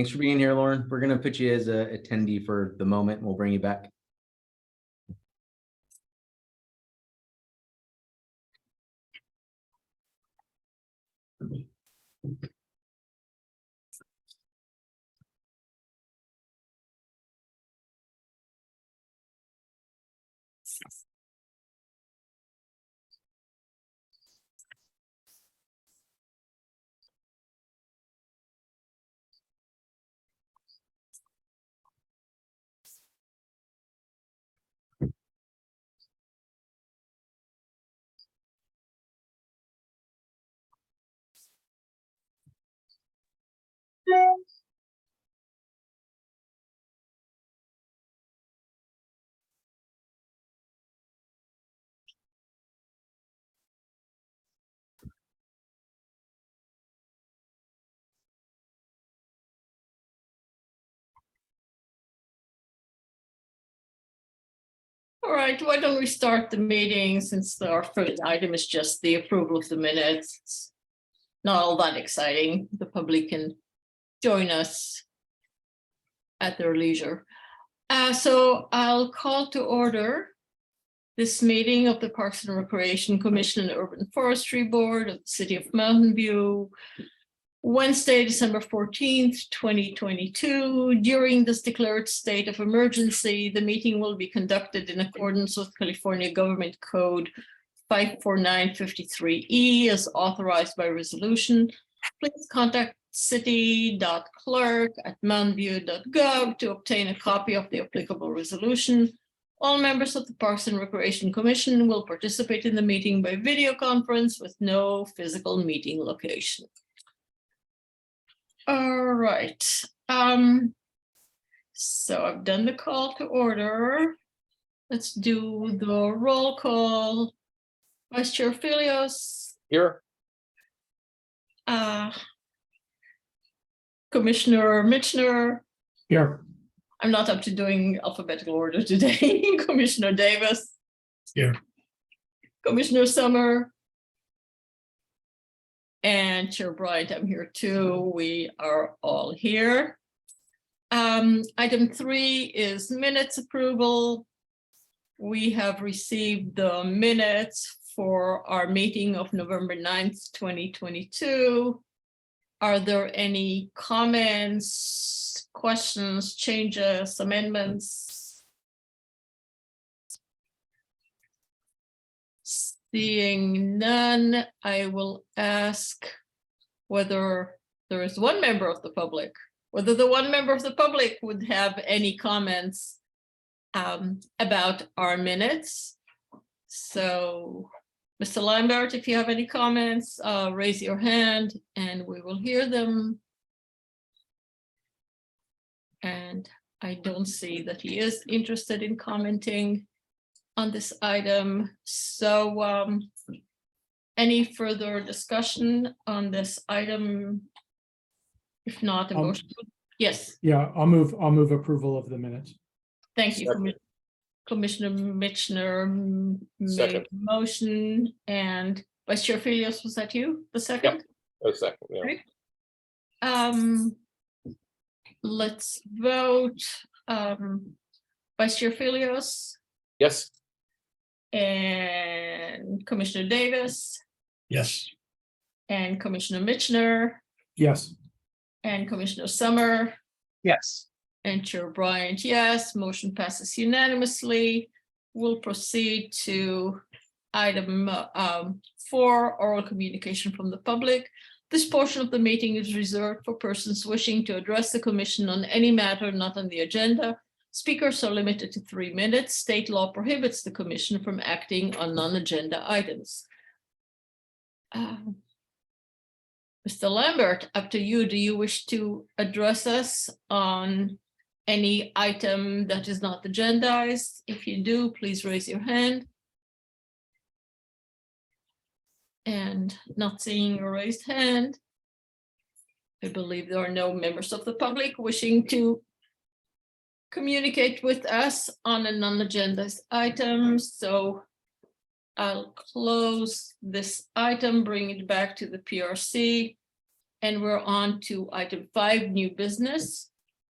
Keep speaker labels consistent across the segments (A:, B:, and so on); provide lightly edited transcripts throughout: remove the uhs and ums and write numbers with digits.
A: Thanks for being here, Lauren. We're going to put you as a attendee for the moment, and we'll bring you back.
B: All right, why don't we start the meeting since our first item is just the approval of the minutes. It's not all that exciting. The public can join us at their leisure. So I'll call to order this meeting of the Parks and Recreation Commission and Urban Forestry Board of the City of Mountain View, Wednesday, December 14th, 2022. During this declared state of emergency, the meeting will be conducted in accordance with California Government Code 54953E as authorized by resolution. Please contact city.clerk@mountainview.gov to obtain a copy of the applicable resolution. All members of the Parks and Recreation Commission will participate in the meeting by video conference with no physical meeting location. All right. So I've done the call to order. Let's do the roll call. Vice Chair Filios.
C: Here.
B: Commissioner Mitchner.
C: Here.
B: I'm not up to doing alphabetical order today. Commissioner Davis.
C: Here.
B: Commissioner Summer. And Chair Bryant, I'm here too. We are all here. Item 3 is minutes approval. We have received the minutes for our meeting of November 9th, 2022. Are there any comments, questions, changes, amendments? Seeing none, I will ask whether there is one member of the public, whether the one member of the public would have any comments about our minutes. So, Mr. Lambert, if you have any comments, raise your hand and we will hear them. And I don't see that he is interested in commenting on this item. So any further discussion on this item? If not, a motion. Yes.
D: Yeah, I'll move approval of the minutes.
B: Thank you. Commissioner Mitchner made a motion, and Vice Chair Filios, was that you? The second?
C: Yep. Second, yeah.
B: Right. Let's vote. Vice Chair Filios.
C: Yes.
B: And Commissioner Davis.
D: Yes.
B: And Commissioner Mitchner.
D: Yes.
B: And Commissioner Summer.
C: Yes.
B: And Chair Bryant, yes. Motion passes unanimously. We'll proceed to item 4, oral communication from the public. This portion of the meeting is reserved for persons wishing to address the commission on any matter not on the agenda. Speakers are limited to 3 minutes. State law prohibits the commission from acting on non-agenda items. Mr. Lambert, up to you. Do you wish to address us on any item that is not agendized? If you do, please raise your hand. And not seeing a raised hand, I believe there are no members of the public wishing to communicate with us on a non-agendized item. So I'll close this item, bring it back to the PRC. And we're on to item 5, new business.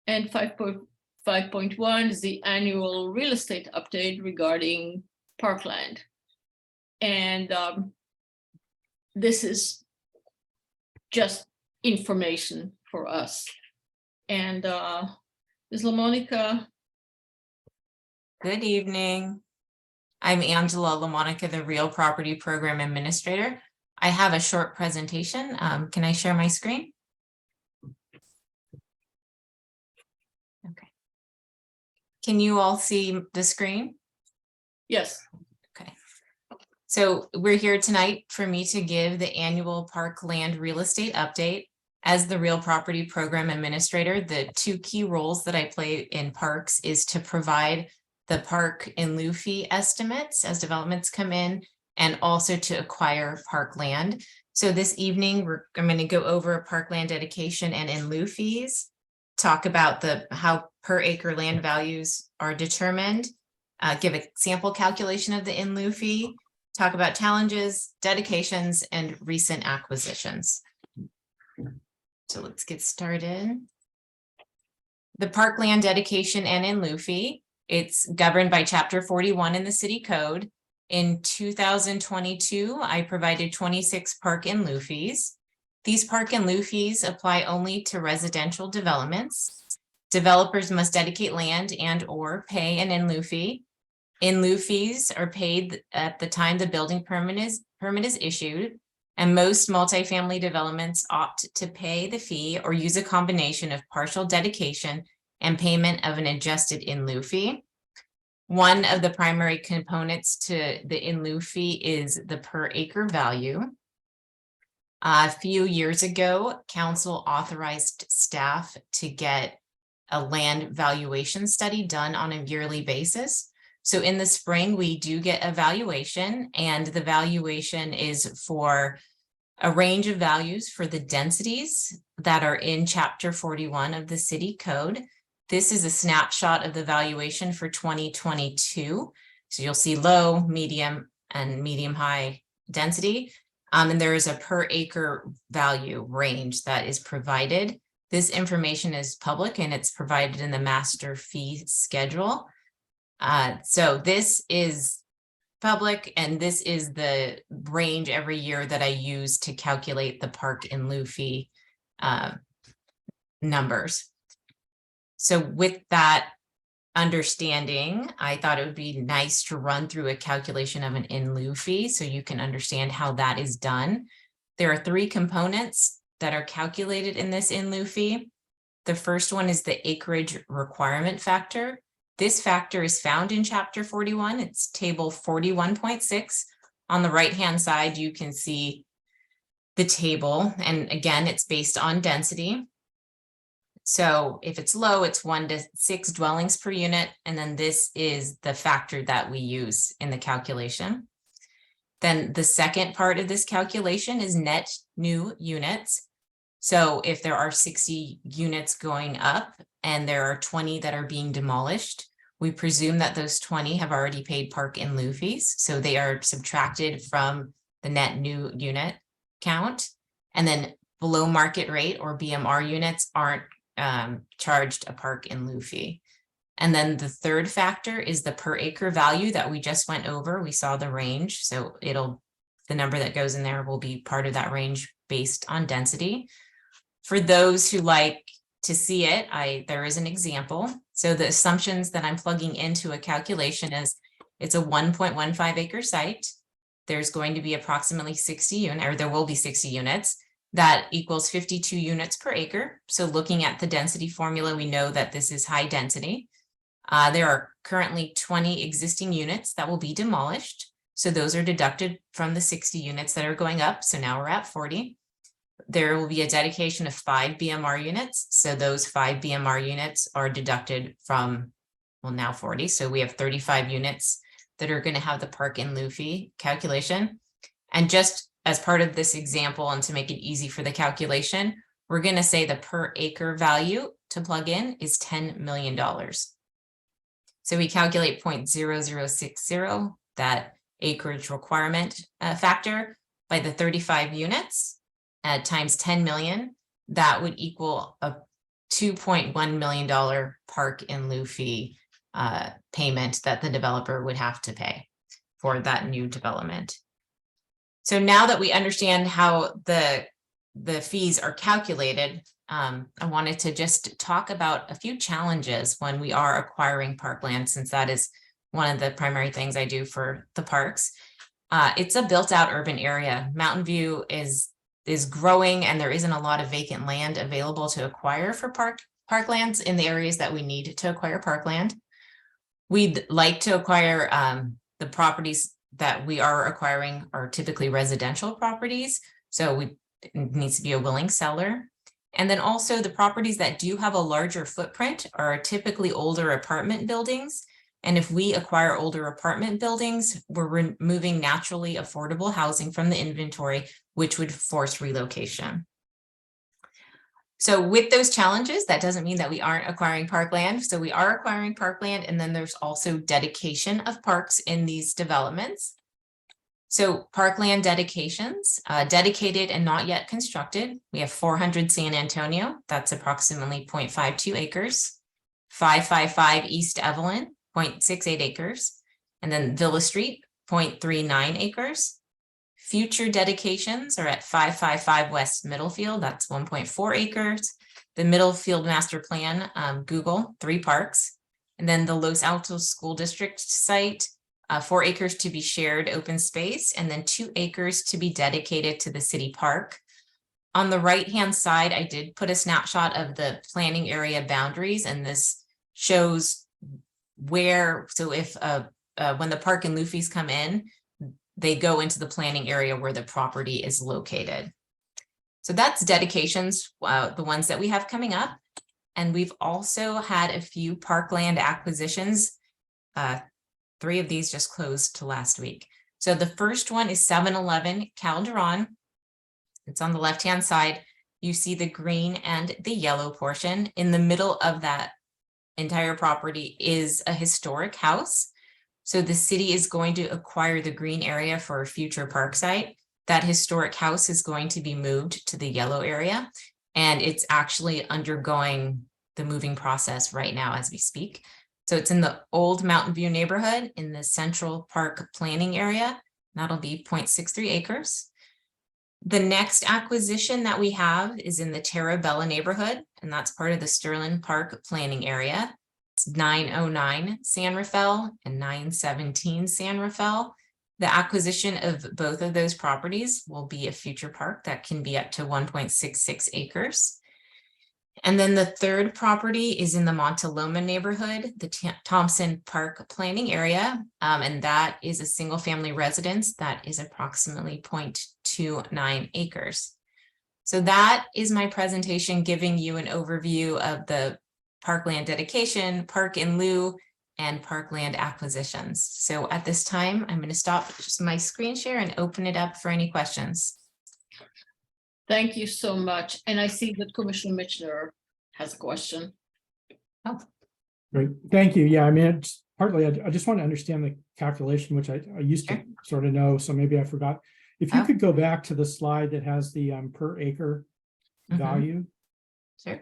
B: And 5.1 is the annual real estate update regarding parkland. And this is just information for us. And Ms. LaMonica,
E: Good evening. I'm Angela LaMonica, the Real Property Program Administrator. I have a short presentation. Can I share my screen? Okay. Can you all see the screen?
B: yes,
E: Okay. So we're here tonight for me to give the annual parkland real estate update. As the Real Property Program Administrator, the 2 key roles that I play in parks is to provide the park in lieu fee estimates as developments come in, and also to acquire parkland. So this evening, I'm going to go over parkland dedication and in lieu fees, talk about how per acre land values are determined, give a sample calculation of the in lieu fee, talk about challenges, dedications, and recent acquisitions. So let's get started. The parkland dedication and in lieu fee, it's governed by Chapter 41 in the City Code. In 2022, I provided 26 park in lieu fees. These park in lieu fees apply only to residential developments. Developers must dedicate land and or pay an in lieu fee. In lieu fees are paid at the time the building permit is issued. And most multifamily developments opt to pay the fee or use a combination of partial dedication and payment of an adjusted in lieu fee. One of the primary components to the in lieu fee is the per acre value. A few years ago, council authorized staff to get a land valuation study done on a yearly basis. So in the spring, we do get a valuation, and the valuation is for a range of values for the densities that are in Chapter 41 of the City Code. This is a snapshot of the valuation for 2022. So you'll see low, medium, and medium high density. And there is a per acre value range that is provided. This information is public and it's provided in the master fee schedule. So this is public, and this is the range every year that I use to calculate the park in lieu fee numbers. So with that understanding, I thought it would be nice to run through a calculation of an in lieu fee so you can understand how that is done. There are 3 components that are calculated in this in lieu fee. The first one is the acreage requirement factor. This factor is found in Chapter 41. It's table 41.6. On the right-hand side, you can see the table. And again, it's based on density. So if it's low, it's 1 to 6 dwellings per unit. And then this is the factor that we use in the calculation. Then the second part of this calculation is net new units. So if there are 60 units going up and there are 20 that are being demolished, we presume that those 20 have already paid park in lieu fees. So they are subtracted from the net new unit count. And then below market rate or BMR units aren't charged a park in lieu fee. And then the third factor is the per acre value that we just went over. We saw the range. So the number that goes in there will be part of that range based on density. For those who like to see it, there is an example. So the assumptions that I'm plugging into a calculation is it's a 1.15 acre site. There's going to be approximately 60 units, or there will be 60 units. That equals 52 units per acre. So looking at the density formula, we know that this is high density. There are currently 20 existing units that will be demolished. So those are deducted from the 60 units that are going up. So now we're at 40. There will be a dedication of 5 BMR units. So those 5 BMR units are deducted from, well, now 40. So we have 35 units that are going to have the park in lieu fee calculation. And just as part of this example, and to make it easy for the calculation, we're going to say the per acre value to plug in is $10 million. So we calculate 0.0060, that acreage requirement factor, by the 35 units. times 10 million, that would equal a $2.1 million park in lieu fee payment that the developer would have to pay for that new development. So now that we understand how the fees are calculated, I wanted to just talk about a few challenges when we are acquiring parkland, since that is one of the primary things I do for the parks. It's a built-out urban area. Mountain View is growing, and there isn't a lot of vacant land available to acquire for parklands in the areas that we need to acquire parkland. We'd like to acquire the properties that we are acquiring are typically residential properties, so it needs to be a willing seller. And then also the properties that do have a larger footprint are typically older apartment buildings. And if we acquire older apartment buildings, we're removing naturally affordable housing from the inventory, which would force relocation. So with those challenges, that doesn't mean that we aren't acquiring parkland. So we are acquiring parkland, and then there's also dedication of parks in these developments. So parkland dedications, dedicated and not yet constructed. We have 400 San Antonio, that's approximately 0.52 acres. 555 East Evelyn, 0.68 acres. And then Villa Street, 0.39 acres. Future dedications are at 555 West Middlefield, that's 1.4 acres. The Middlefield Master Plan, Google, 3 parks. And then the Los Altos School District site, 4 acres to be shared open space, and then 2 acres to be dedicated to the city park. On the right-hand side, I did put a snapshot of the planning area boundaries, and this shows where, so if when the park and lieu fees come in, they go into the planning area where the property is located. So that's dedications, the ones that we have coming up. And we've also had a few parkland acquisitions. 3 of these just closed to last week. So the first one is 711 Calderon. It's on the left-hand side. You see the green and the yellow portion. In the middle of that entire property is a historic house. So the city is going to acquire the green area for a future park site. That historic house is going to be moved to the yellow area, and it's actually undergoing the moving process right now as we speak. So it's in the old Mountain View neighborhood in the Central Park planning area. That'll be 0.63 acres. The next acquisition that we have is in the Terra Bella neighborhood, and that's part of the Sterling Park planning area. It's 909 San Rafael and 917 San Rafael. The acquisition of both of those properties will be a future park that can be up to 1.66 acres. And then the third property is in the Montaloma neighborhood, the Thompson Park planning area. And that is a single family residence that is approximately 0.29 acres. So that is my presentation, giving you an overview of the parkland dedication, park in lieu, and parkland acquisitions. So at this time, I'm going to stop just my screen share and open it up for any questions.
B: Thank you so much. And I see that Commissioner Mitchell has a question.
D: Great, thank you. Yeah, I mean, it's partly, I just want to understand the calculation, which I used to sort of know, so maybe I forgot. If you could go back to the slide that has the per acre value.
E: Sure.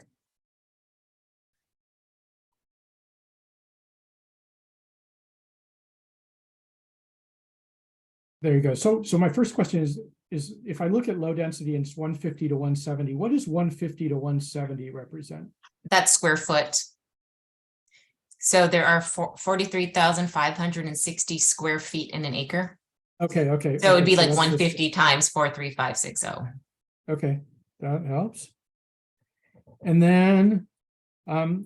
D: There you go. So my first question is if I look at low density and it's 150 to 170, what does 150 to 170 represent?
E: That's square foot. So there are 43,560 square feet in an acre.
D: Okay.
E: So it would be like
D: that's
E: 150 times 43560.
D: Okay, that helps. And then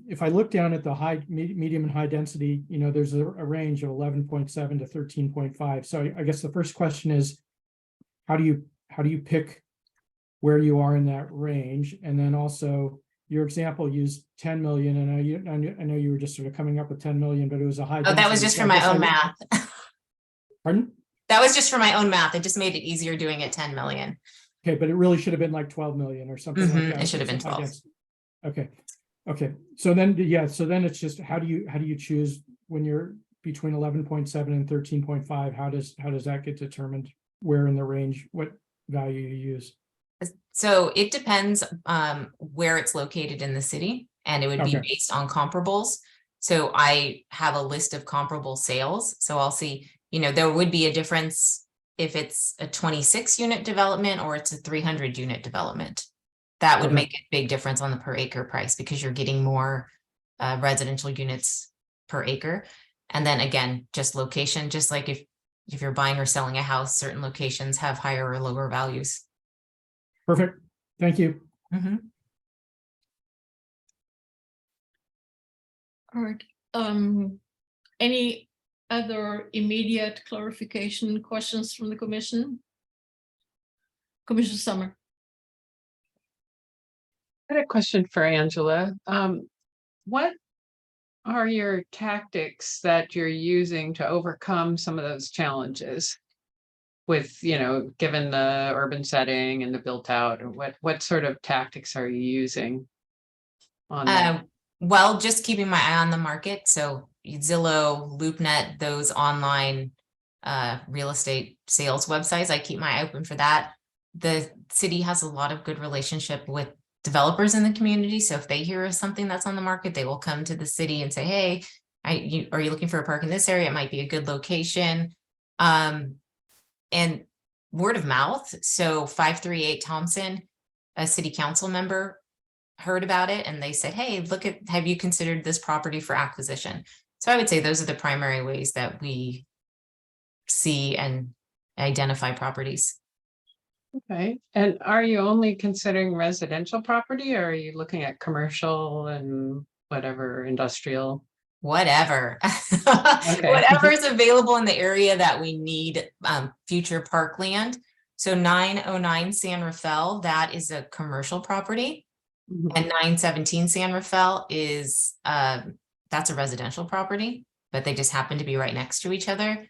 D: if I look down at the high, medium and high density, you know, there's a range of 11.7 to 13.5. So I guess the first question is, how do you pick where you are in that range? And then also your example used 10 million, and I know you were just sort of coming up with 10 million, but it was a high.
E: Oh, that was just for my own math.
D: Pardon?
E: That was just for my own math. It just made it easier doing it 10 million.
D: Okay, but it really should have been like 12 million or something like that.
E: It should have been 12.
D: Okay. So then, yeah, so then it's just, how do you choose when you're between 11.7 and 13.5? How does that get determined? Where in the range, what value you use?
E: So it depends where it's located in the city, and it would be
D: Okay.
E: based on comparables. So I have a list of comparable sales. So I'll see, there would be a difference if it's a 26 unit development or it's a 300 unit development. That would
D: Okay.
E: make a big difference on the per acre price because you're getting more residential units per acre. And then again, just location, just like if you're buying or selling a house, certain locations have higher or lower values.
D: Perfect. Thank you.
E: Mhm.
B: All right. Any other immediate clarification questions from the commission? Commissioner Summer.
F: I had a question for Angela. What are your tactics that you're using to overcome some of those challenges? With, given the urban setting and the built out, or what sort of tactics are you using? On that?
E: Well, just keeping my eye on the market. So Zillow, LoopNet, those online real estate sales websites, I keep my eye open for that. The city has a lot of good relationship with developers in the community. So if they hear of something that's on the market, they will come to the city and say, hey, are you looking for a park in this area? It might be a good location. And word of mouth. So 538 Thompson, a city council member, heard about it and they said, hey, have you considered this property for acquisition? So I would say those are the primary ways that we see and identify properties.
F: Okay, and are you only considering residential property, or are you looking at commercial and whatever industrial?
E: Whatever.
F: Okay.
E: Whatever is available in the area that we need future parkland. So 909 San Rafael, that is a commercial property.
F: Mhm.
E: And 917 San Rafael is that's a residential property, but they just happen to be right next to each other.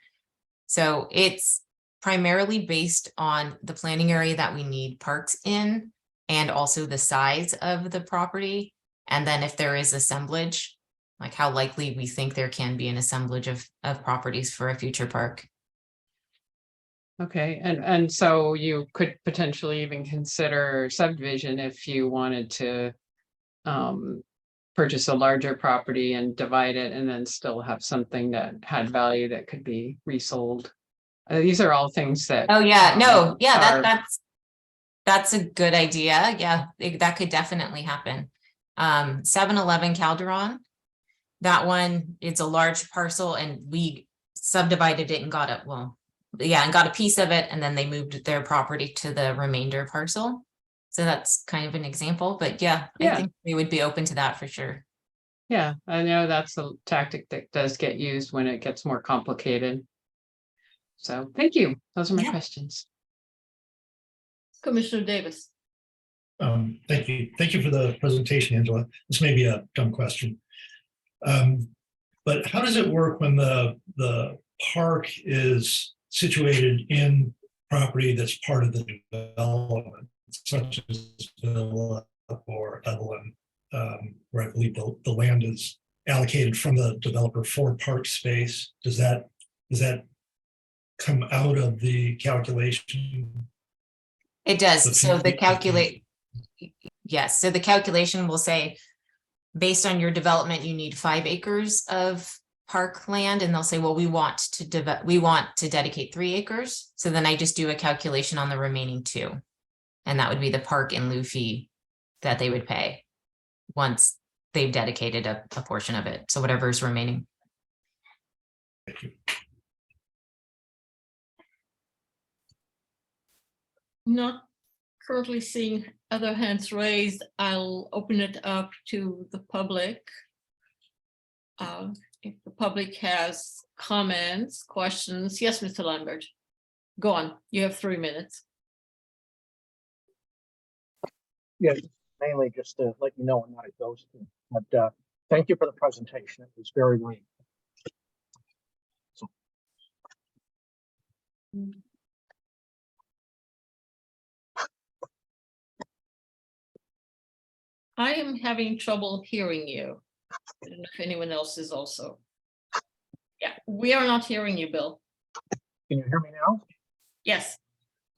E: So it's primarily based on the planning area that we need parks in, and also the size of the property. And then if there is assemblage, like how likely we think there can be an assemblage of properties for a future park.
F: Okay, and so you could potentially even consider subdivision if you wanted to purchase a larger property and divide it and then still have something that had value that could be resold. These are all things that.
E: Oh yeah, no, yeah,
F: are-
E: that's a good idea. Yeah, that could definitely happen. 7-Eleven Calderon, that one, it's a large parcel and we subdivided it and got it, and got a piece of it, and then they moved their property to the remainder parcel. So that's kind of an example, but yeah, I
F: Yeah.
E: think we would be open to that for sure.
F: Yeah, I know that's a tactic that does get used when it gets more complicated. So thank you. Those are my
E: Yeah.
F: questions.
B: Commissioner Davis.
G: Thank you. Thank you for the presentation, Angela. This may be a dumb question. But how does it work when the park is situated in property that's part of the development, such as Villa or Evelyn, where I believe the land is allocated from the developer for park space? Does that come out of the calculation?
E: It does. So the yes. So the calculation will say, based on your development, you need 5 acres of park land, and they'll say, well, we want to dedicate 3 acres. So then I just do a calculation on the remaining 2, and that would be the park in lieu fee that they would pay once they've dedicated a portion of it. So whatever is remaining.
G: Thank you.
B: Not currently seeing other hands raised. I'll open it up to the public. If the public has comments, questions. Yes, Mr. Lambert. Go on. You have 3 minutes.
H: Yeah, mainly just to let you know I'm not a ghost. But thank you for the presentation. It was very great. So.
B: I am having trouble hearing you. I don't know if anyone else is also. Yeah, we are not hearing you, Bill.
H: Can you hear me now?
B: Yes.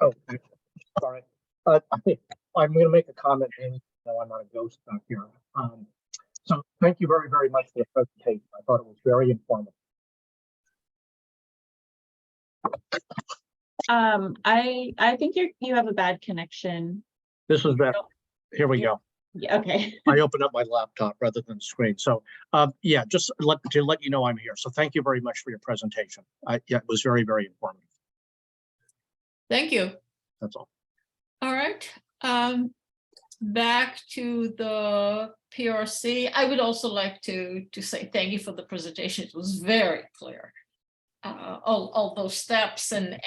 H: Oh, sorry. I'm gonna make a comment, and no, I'm not a ghost back here. So thank you very, very much for the presentation. I thought it was very informative.
I: I think you have a bad connection.
H: This is better. Here we go.
I: Yeah, okay.
H: I opened up my laptop rather than the screen. So, yeah, just to let you know I'm here. So thank you very much for your presentation. Yeah, it was very, very informative.
B: Thank you.
H: That's all.
B: All right. Back to the PRC. I would also like to say thank you for the presentation. It was very clear. All those steps and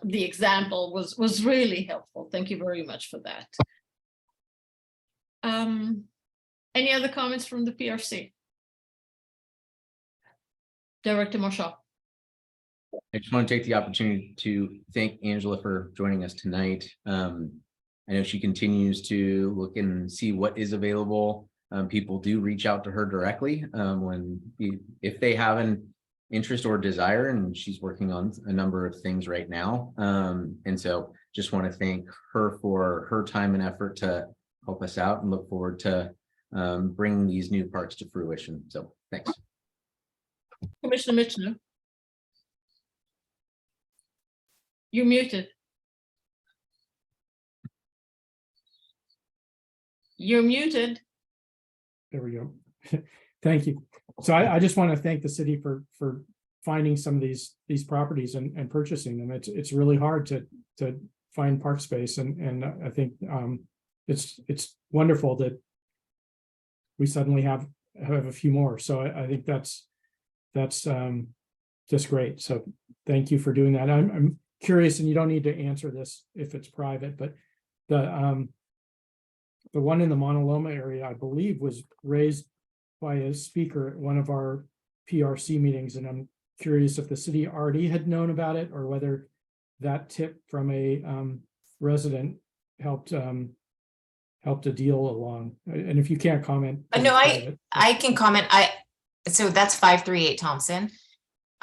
B: the example was really helpful. Thank you very much for that. Any other comments from the PRC? Director Marshall.
A: I just want to take the opportunity to thank Angela for joining us tonight. I know she continues to look and see what is available. People do reach out to her directly if they have an interest or desire, and she's working on a number of things right now. And so just want to thank her for her time and effort to help us out, and look forward to bringing these new parks to fruition. So thanks.
B: Commissioner Mitchell. You're muted. You're muted.
D: There we go. Thank you. So I just want to thank the city for finding some of these properties and purchasing them. It's really hard to find park space, and I think it's wonderful that we suddenly have a few more. So I think that's just great. So thank you for doing that. I'm curious, and you don't need to answer this if it's private, but the one in the Mauna Loma area, I believe, was raised by a speaker at one of our PRC meetings, and I'm curious if the city already had known about it, or whether that tip from a resident helped a deal along. And if you can't comment.
E: No, I can comment. So that's 538 Thompson.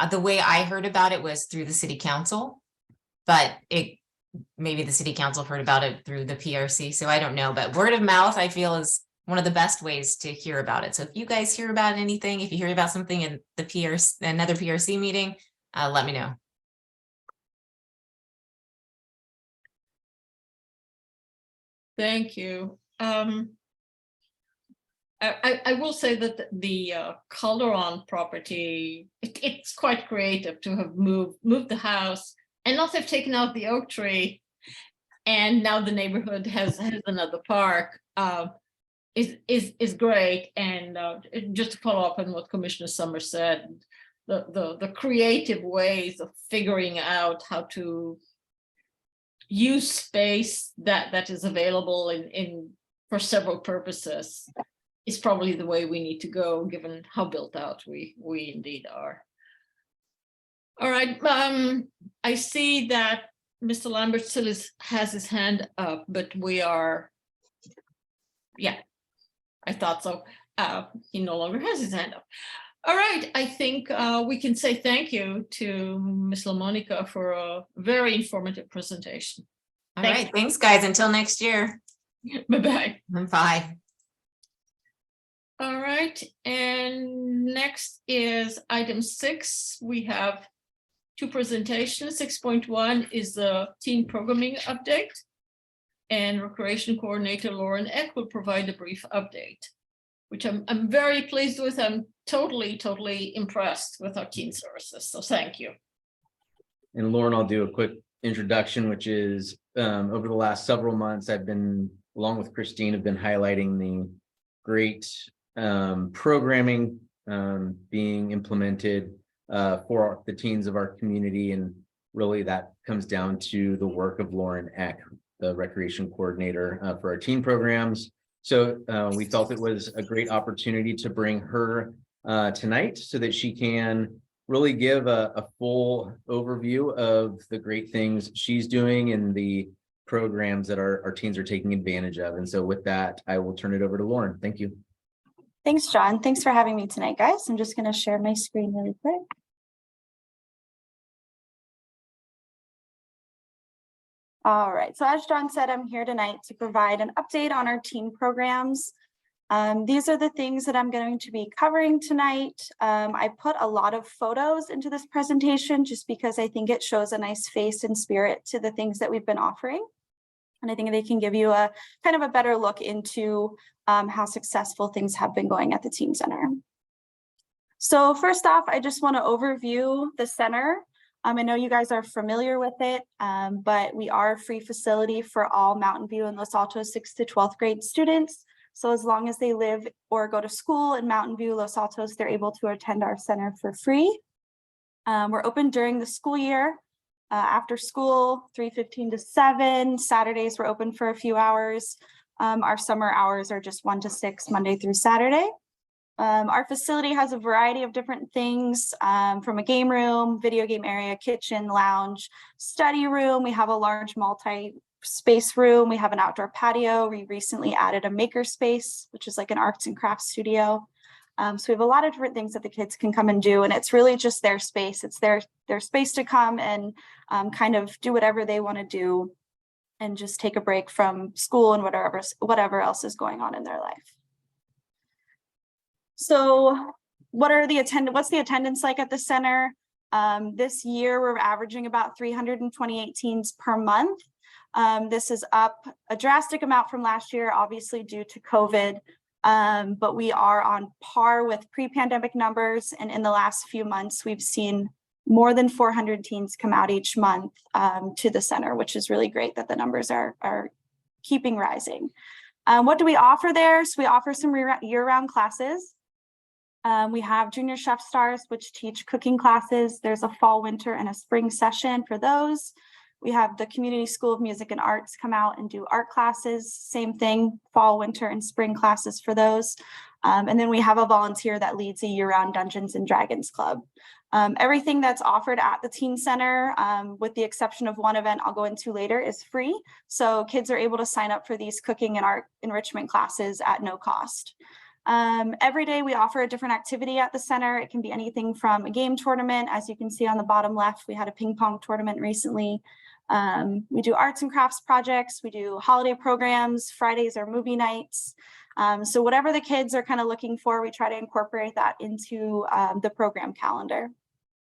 E: The way I heard about it was through the city council, but maybe the city council heard about it through the PRC. So I don't know, but word of mouth, I feel, is one of the best ways to hear about it. So if you guys hear about anything, if you hear about something in the another PRC meeting, let me know.
B: Thank you. I will say that the Calderon property, it's quite creative to have moved the house and not have taken out the oak tree, and now the neighborhood has another park. Is great. And just to follow up on what Commissioner Summers said, the creative ways of figuring out how to use space that is available in for several purposes is probably the way we need to go, given how built out we indeed are. All right, I see that Mr. Lambert still has his hand up, but we are, yeah, I thought so. He no longer has his hand up. All right, I think we can say thank you to Ms. LaMonica for a very informative presentation.
E: All right, thanks guys, until next year.
B: Bye-bye.
E: Bye.
B: All right, and next is item 6. We have 2 presentations. 6.1 is the teen programming update, and Recreation Coordinator Lauren Eck will provide a brief update, which I'm very pleased with. I'm totally impressed with our teen services, so thank you.
A: And Lauren, I'll do a quick introduction, which is over the last several months, I've been, along with Christine, have been highlighting the great programming being implemented for the teens of our community. And really that comes down to the work of Lauren Eck, the recreation coordinator for our teen programs. So we felt it was a great opportunity to bring her tonight so that she can really give a full overview of the great things she's doing and the programs that our teens are taking advantage of. And so with that, I will turn it over to Lauren. Thank you.
J: Thanks, John. Thanks for having me tonight, guys. I'm just going to share my screen really quick. All right, so as John said, I'm here tonight to provide an update on our teen programs. These are the things that I'm going to be covering tonight. I put a lot of photos into this presentation just because I think it shows a nice face and spirit to the things that we've been offering. And I think they can give you a kind of a better look into how successful things have been going at the Teen Center. So first off, I just want to overview the center. I know you guys are familiar with it, but we are a free facility for all Mountain View and Los Altos 6th to 12th grade students. So as long as they live or go to school in Mountain View, Los Altos, they're able to attend our center for free. We're open during the school year, after school, 3:15 to 7. Saturdays we're open for a few hours. Our summer hours are just 1 to 6, Monday through Saturday. Our facility has a variety of different things, from a game room, video game area, kitchen, lounge, study room. We have a large multi-space room. We have an outdoor patio. We recently added a maker space, which is like an arts and crafts studio. So we have a lot of different things that the kids can come and do, and it's really just their space. It's their space to come and kind of do whatever they want to do and just take a break from school and whatever else is going on in their life. So what's the attendance like at the center? This year, we're averaging about 328 teens per month. This is up a drastic amount from last year, obviously due to COVID, but we are on par with pre-pandemic numbers. And in the last few months, we've seen more than 400 teens come out each month to the center, which is really great that the numbers are keeping rising. What do we offer there? So we offer some year-round classes. We have Junior Chef Stars, which teach cooking classes. There's a fall, winter, and a spring session for those. We have the Community School of Music and Arts come out and do art classes. Same thing, fall, winter, and spring classes for those. And then we have a volunteer that leads a year-round Dungeons and Dragons club. Everything that's offered at the Teen Center, with the exception of one event I'll go into later, is free. So kids are able to sign up for these cooking and art enrichment classes at no cost. Every day we offer a different activity at the center. It can be anything from a game tournament. As you can see on the bottom left, we had a ping pong tournament recently. We do arts and crafts projects. We do holiday programs. Fridays are movie nights. So whatever the kids are kind of looking for, we try to incorporate that into the program calendar.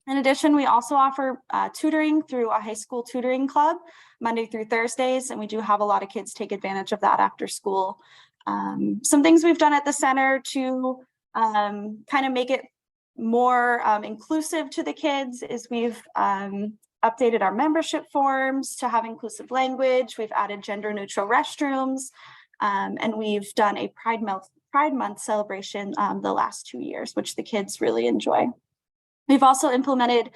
J: In addition, we also offer tutoring through a high school tutoring club, Monday through Thursdays, and we do have a lot of kids take advantage of that after school. Some things we've done at the center to kind of make it more inclusive to the kids is we've updated our membership forms to have inclusive language. We've added gender neutral restrooms, and we've done a Pride Month celebration the last 2 years, which the kids really enjoy. We've also implemented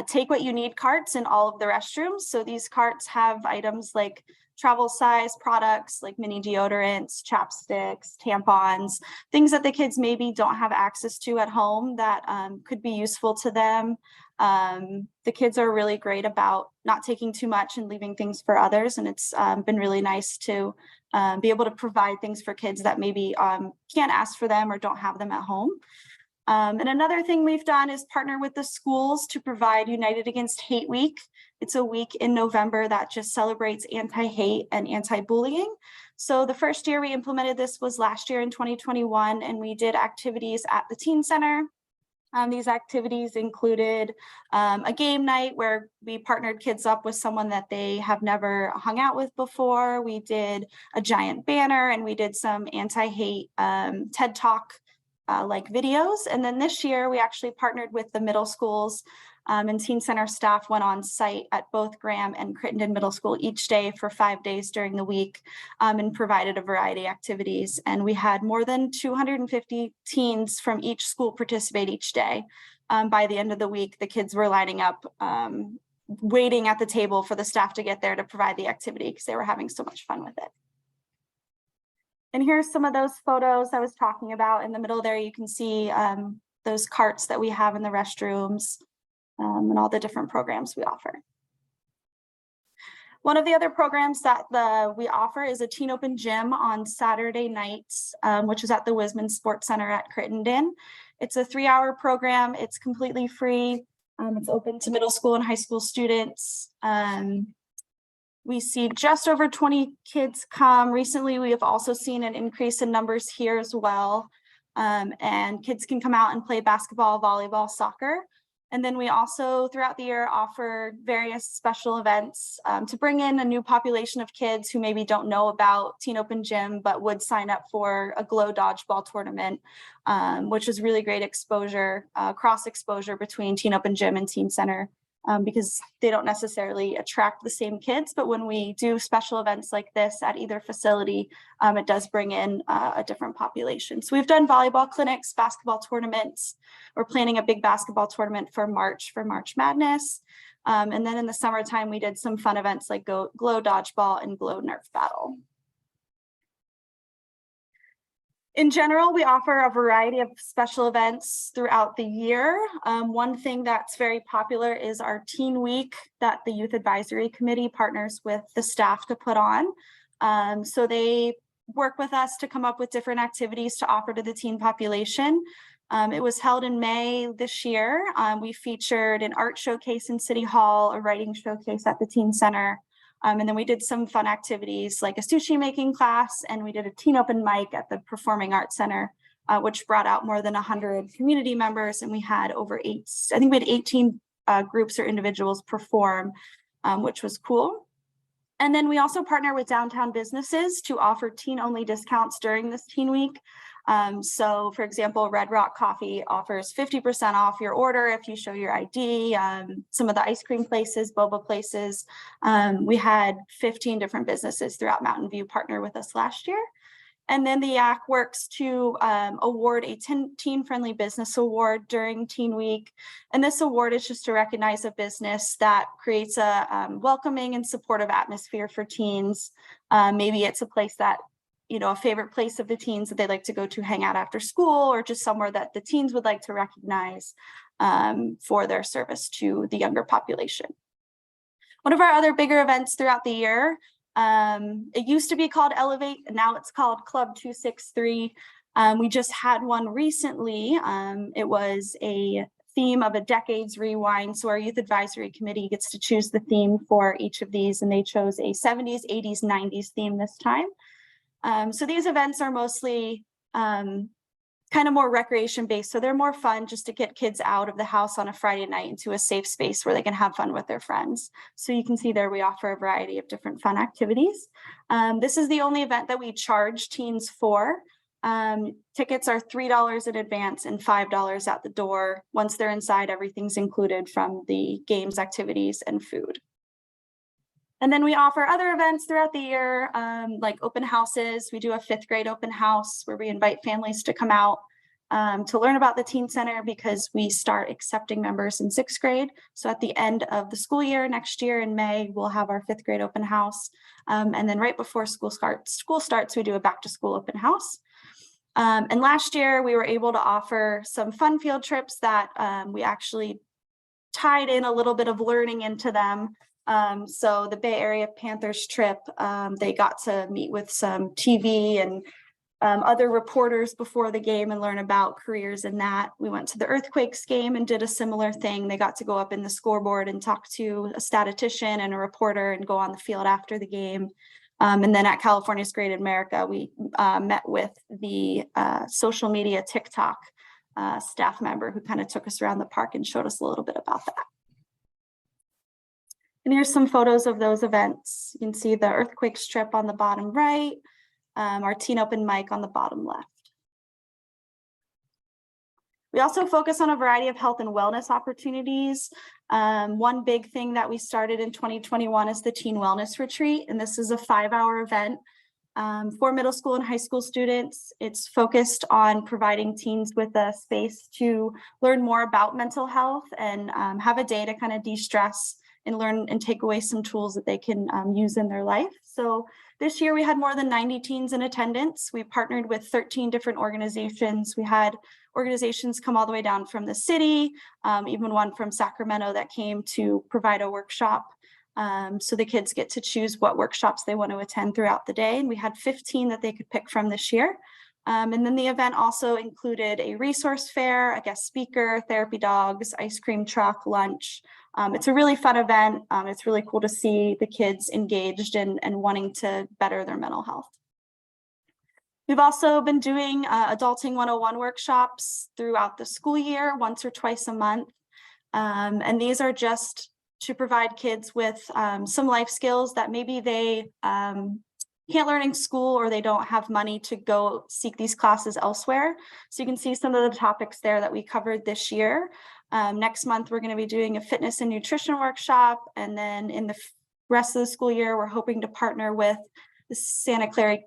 J: take what you need carts in all of the restrooms. So these carts have items like travel size products like mini deodorants, chapsticks, tampons, things that the kids maybe don't have access to at home that could be useful to them. The kids are really great about not taking too much and leaving things for others. And it's been really nice to be able to provide things for kids that maybe can't ask for them or don't have them at home. And another thing we've done is partner with the schools to provide United Against Hate Week. It's a week in November that just celebrates anti-hate and anti-bullying. So the first year we implemented this was last year in 2021, and we did activities at the Teen Center. These activities included a game night where we partnered kids up with someone that they have never hung out with before. We did a giant banner, and we did some anti-hate TED Talk like videos. And then this year we actually partnered with the middle schools, and Teen Center staff went on site at both Graham and Crittenden Middle School each day for 5 days during the week, and provided a variety of activities. And we had more than 250 teens from each school participate each day. By the end of the week, the kids were lining up, waiting at the table for the staff to get there to provide the activity because they were having so much fun with it. And here's some of those photos I was talking about. In the middle there, you can see those carts that we have in the restrooms, and all the different programs we offer. One of the other programs that we offer is a Teen Open Gym on Saturday nights, which is at the Wisman Sports Center at Crittenden. It's a 3-hour program. It's completely free. It's open to middle school and high school students. We see just over 20 kids come. Recently, we have also seen an increase in numbers here as well. And kids can come out and play basketball, volleyball, soccer. And then we also throughout the year offer various special events to bring in a new population of kids who maybe don't know about Teen Open Gym, but would sign up for a Glow Dodgeball tournament, which is really great exposure, cross exposure between Teen Open Gym and Teen Center. Because they don't necessarily attract the same kids, but when we do special events like this at either facility, it does bring in a different population. So we've done volleyball clinics, basketball tournaments. We're planning a big basketball tournament for March Madness. And then in the summertime, we did some fun events like Glow Dodgeball and Glow Nerf Battle. In general, we offer a variety of special events throughout the year. One thing that's very popular is our Teen Week that the Youth Advisory Committee partners with the staff to put on. So they work with us to come up with different activities to offer to the teen population. It was held in May this year. We featured an art showcase in City Hall, a writing showcase at the Teen Center. And then we did some fun activities like a sushi making class, and we did a teen open mic at the Performing Arts Center, which brought out more than 100 community members. And we had we had 18 groups or individuals perform, which was cool. And then we also partner with downtown businesses to offer teen only discounts during this Teen Week. So for example, Red Rock Coffee offers 50% off your order if you show your ID. Some of the ice cream places, boba places, we had 15 different businesses throughout Mountain View partner with us last year. And then the YAC works to award a Teen Friendly Business Award during Teen Week. And this award is just to recognize a business that creates a welcoming and supportive atmosphere for teens. Maybe it's a place that, a favorite place of the teens that they like to go to hang out after school, or just somewhere that the teens would like to recognize for their service to the younger population. One of our other bigger events throughout the year, it used to be called Elevate, and now it's called Club 263. We just had one recently. It was a theme of a decade's rewind. So our Youth Advisory Committee gets to choose the theme for each of these, and they chose a 70s, 80s, 90s theme this time. So these events are mostly kind of more recreation based. So they're more fun just to get kids out of the house on a Friday night into a safe space where they can have fun with their friends. So you can see there we offer a variety of different fun activities. This is the only event that we charge teens for. Tickets are $3 in advance and $5 at the door. Once they're inside, everything's included from the games, activities, and food. And then we offer other events throughout the year, like open houses. We do a 5th grade open house where we invite families to come out to learn about the Teen Center, because we start accepting members in 6th grade. So at the end of the school year next year in May, we'll have our 5th grade open house. And then right before school starts, we do a back to school open house. And last year we were able to offer some fun field trips that we actually tied in a little bit of learning into them. So the Bay Area Panthers trip, they got to meet with some TV and other reporters before the game and learn about careers in that. We went to the Earthquakes game and did a similar thing. They got to go up in the scoreboard and talk to a statistician and a reporter and go on the field after the game. And then at California's Great America, we met with the social media TikTok staff member who kind of took us around the park and showed us a little bit about that. And here's some photos of those events. You can see the Earthquakes trip on the bottom right, our Teen Open Mic on the bottom left. We also focus on a variety of health and wellness opportunities. One big thing that we started in 2021 is the Teen Wellness Retreat, and this is a 5-hour event for middle school and high school students. It's focused on providing teens with a space to learn more about mental health and have a day to kind of de-stress and learn and take away some tools that they can use in their life. So this year we had more than 90 teens in attendance. We partnered with 13 different organizations. We had organizations come all the way down from the city, even one from Sacramento that came to provide a workshop. So the kids get to choose what workshops they want to attend throughout the day. And we had 15 that they could pick from this year. And then the event also included a resource fair, a guest speaker, therapy dogs, ice cream truck, lunch, It's a really fun event. It's really cool to see the kids engaged and wanting to better their mental health. We've also been doing Adulting 101 workshops throughout the school year, once or twice a month. And these are just to provide kids with some life skills that maybe they can't learn in school, or they don't have money to go seek these classes elsewhere. So you can see some of the topics there that we covered this year. Next month, we're going to be doing a fitness and nutrition workshop. And then in the rest of the school year, we're hoping to partner with the Santa Clara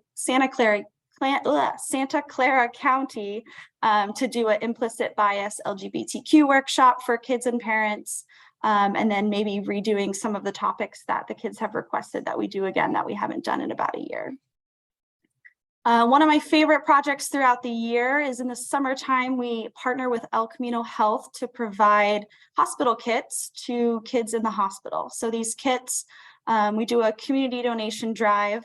J: County to do an implicit bias LGBTQ workshop for kids and parents. And then maybe redoing some of the topics that the kids have requested that we do again that we haven't done in about a year. One of my favorite projects throughout the year is in the summertime, we partner with El Camino Health to provide hospital kits to kids in the hospital. So these kits, we do a community donation drive,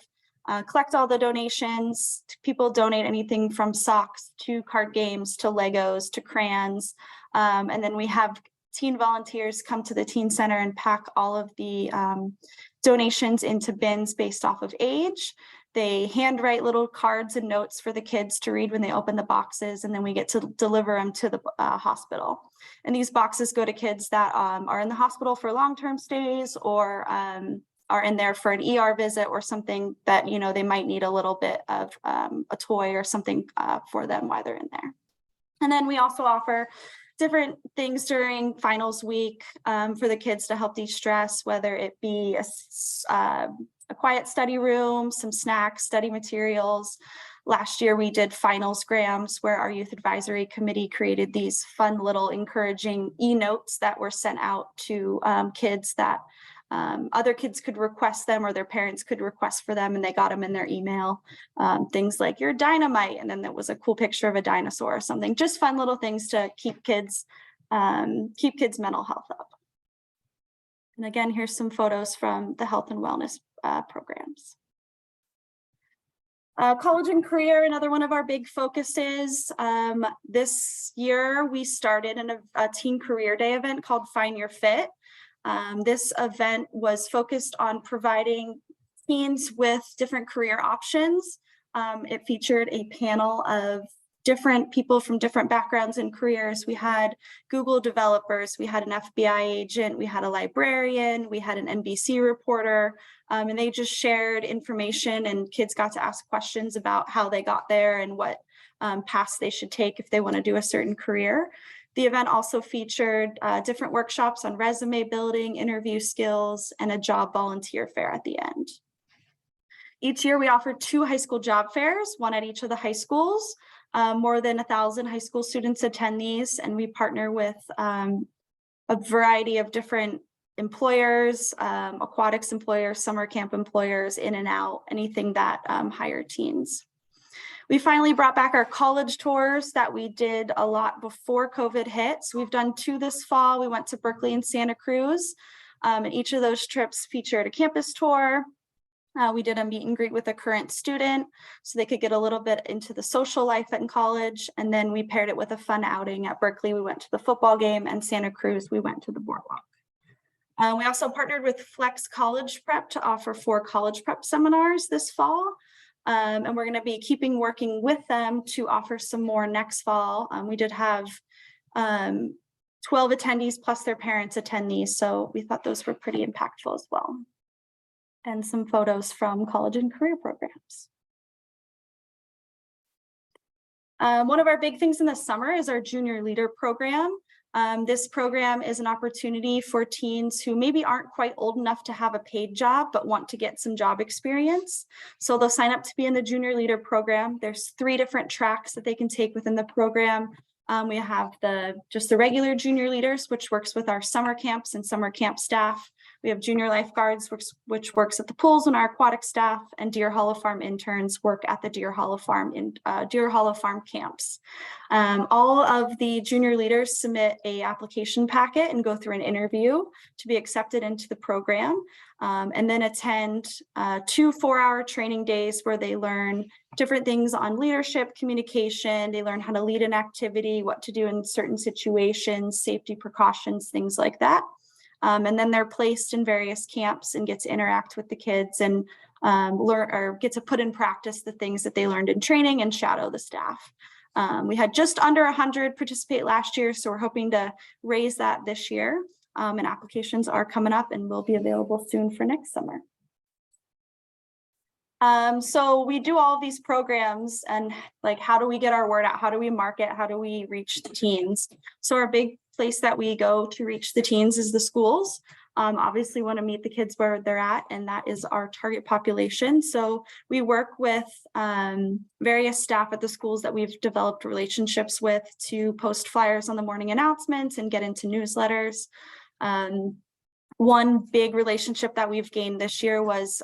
J: collect all the donations. People donate anything from socks to card games to Legos to crayons. And then we have teen volunteers come to the teen center and pack all of the donations into bins based off of age. They handwrite little cards and notes for the kids to read when they open the boxes, and then we get to deliver them to the hospital. And these boxes go to kids that are in the hospital for long-term stays, or are in there for an ER visit, or something that, you know, they might need a little bit of a toy or something for them while they're in there. And then we also offer different things during finals week for the kids to help de-stress, whether it be a quiet study room, some snacks, study materials. Last year, we did finals grams, where our youth advisory committee created these fun little encouraging e-notes that were sent out to kids that other kids could request them, or their parents could request for them, and they got them in their email. Things like "you're dynamite," and then there was a cool picture of a dinosaur or something. Just fun little things to keep kids mental health up. And again, here's some photos from the health and wellness programs. College and career, another one of our big focuses. This year, we started a teen career day event called Find Your Fit. This event was focused on providing teens with different career options. It featured a panel of different people from different backgrounds and careers. We had Google developers, we had an FBI agent, we had a librarian, we had an NBC reporter, and they just shared information, and kids got to ask questions about how they got there and what paths they should take if they want to do a certain career. The event also featured different workshops on resume building, interview skills, and a job volunteer fair at the end. Each year we offer 2 high school job fairs, one at each of the high schools. More than 1,000 high school students attend these, and we partner with a variety of different employers, aquatics employers, summer camp employers, in and out, anything that hire teens. We finally brought back our college tours that we did a lot before COVID hit. So we've done 2 this fall. We went to Berkeley and Santa Cruz, and each of those trips featured a campus tour. We did a meet and greet with a current student so they could get a little bit into the social life in college. And then we paired it with a fun outing. At Berkeley, we went to the football game, and Santa Cruz, we went to the boardwalk. We also partnered with Flex College Prep to offer 4 college prep seminars this fall. And we're going to be working with them to offer some more next fall. We did have 12 attendees plus their parents attend these, so we thought those were pretty impactful as well. And some photos from college and career programs. One of our big things in the summer is our Junior Leader program. This program is an opportunity for teens who maybe aren't quite old enough to have a paid job, but want to get some job experience. So they'll sign up to be in the Junior Leader program. There's 3 different tracks that they can take within the program. We have just the regular junior leaders, which works with our summer camps and summer camp staff. We have junior lifeguards, which works at the pools, and our aquatic staff, and Deer Hollow Farm interns work at the Deer Hollow Farm camps. All of the junior leaders submit an application packet and go through an interview to be accepted into the program, and then attend 2 4-hour training days where they learn different things on leadership, communication. They learn how to lead an activity, what to do in certain situations, safety precautions, things like that. And then they're placed in various camps and get to interact with the kids and learn or get to put in practice the things that they learned in training and shadow the staff. We had just under 100 participate last year, so we're hoping to raise that this year. And applications are coming up and will be available soon for next summer. So we do all of these programs, and like, how do we get our word out? How do we market? How do we reach the teens? So our big place that we go to reach the teens is the schools. Obviously want to meet the kids where they're at, and that is our target population. So we work with various staff at the schools that we've developed relationships with to post flyers on the morning announcements and get into newsletters. One big relationship that we've gained this year was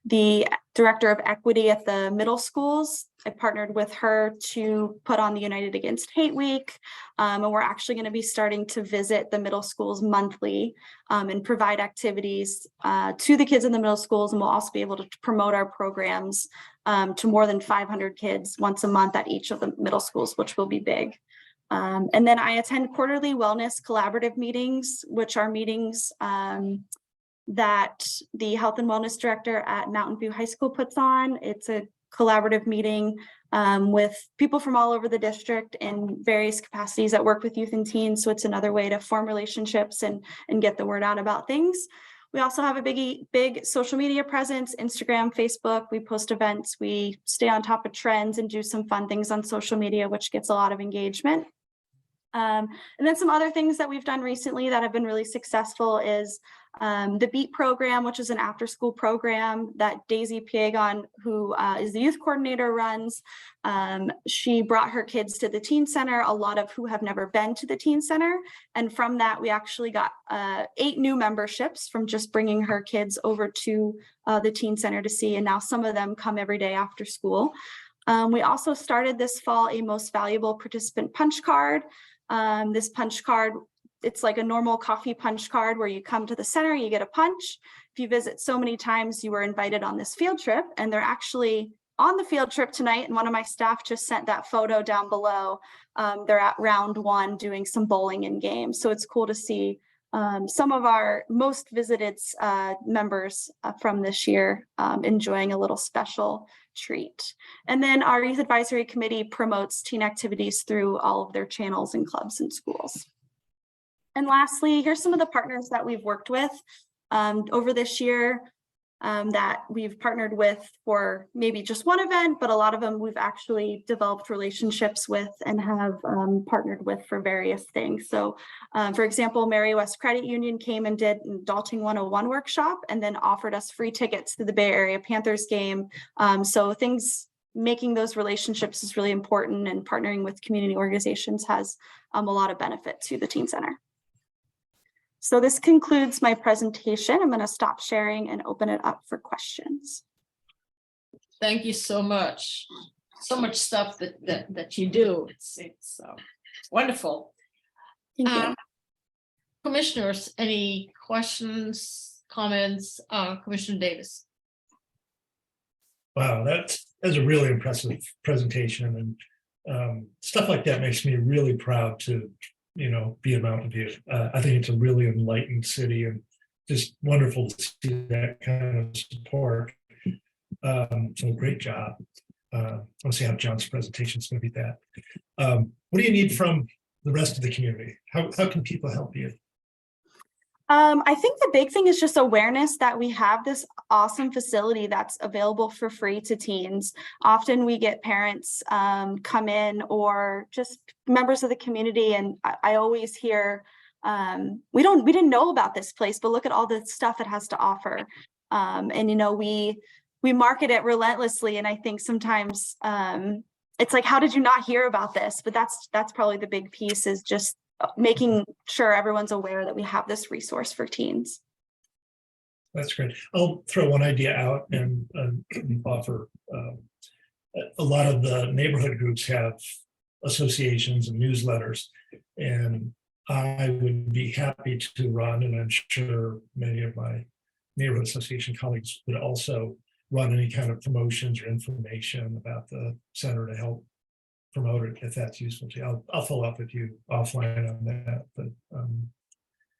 J: the director of equity at the middle schools. I partnered with her to put on the United Against Hate Week. And we're actually going to be starting to visit the middle schools monthly and provide activities to the kids in the middle schools. And we'll also be able to promote our programs to more than 500 kids once a month at each of the middle schools, which will be big. And then I attend quarterly wellness collaborative meetings, which are meetings that the health and wellness director at Mountain View High School puts on. It's a collaborative meeting with people from all over the district in various capacities that work with youth and teens. So it's another way to form relationships and get the word out about things. We also have a big social media presence, Instagram, Facebook. We post events, we stay on top of trends and do some fun things on social media, which gets a lot of engagement. And then some other things that we've done recently that have been really successful is the BEAT program, which is an after-school program that Daisy Piegon, who is the youth coordinator, runs. She brought her kids to the teen center, a lot of who have never been to the teen center. And from that, we actually got 8 new memberships from just bringing her kids over to the teen center to see. And now some of them come every day after school. We also started this fall a most valuable participant punch card. This punch card, it's like a normal coffee punch card where you come to the center, you get a punch. If you visit so many times, you were invited on this field trip, and they're actually on the field trip tonight. And one of my staff just sent that photo down below. They're at round 1 doing some bowling and games. So it's cool to see some of our most visited members from this year enjoying a little special treat. And then our youth advisory committee promotes teen activities through all of their channels and clubs and schools. And lastly, here's some of the partners that we've worked with over this year that we've partnered with for maybe just one event, but a lot of them we've actually developed relationships with and have partnered with for various things. So for example, Mary West Credit Union came and did an Adulting 101 workshop and then offered us free tickets to the Bay Area Panthers game. So making those relationships is really important, and partnering with community organizations has a lot of benefit to the Teen Center. So this concludes my presentation. I'm going to stop sharing and open it up for questions.
B: Thank you so much. So much stuff that you do. It's wonderful.
J: Thank you.
B: Commissioners, any questions, comments? Commissioner Davis.
G: Wow, that's a really impressive presentation, and stuff like that makes me really proud to be in Mountain View. I think it's a really enlightened city, and just wonderful to see that kind of support. So great job. Let's see how John's presentation is going to be that. What do you need from the rest of the community? How can people help you?
J: I think the big thing is just awareness that we have this awesome facility that's available for free to teens. Often we get parents come in, or just members of the community, and I always hear, we didn't know about this place, but look at all the stuff it has to offer. And we market it relentlessly, and I think sometimes it's like, how did you not hear about this? But that's probably the big piece, is just making sure everyone's aware that we have this resource for teens.
G: That's great. I'll throw one idea out and offer. A lot of the neighborhood groups have associations and newsletters, and I would be happy to run, and I'm sure many of my neighborhood association colleagues would also run any kind of promotions or information about the center to help promote it, if that's useful to you. I'll follow up with you offline on that, but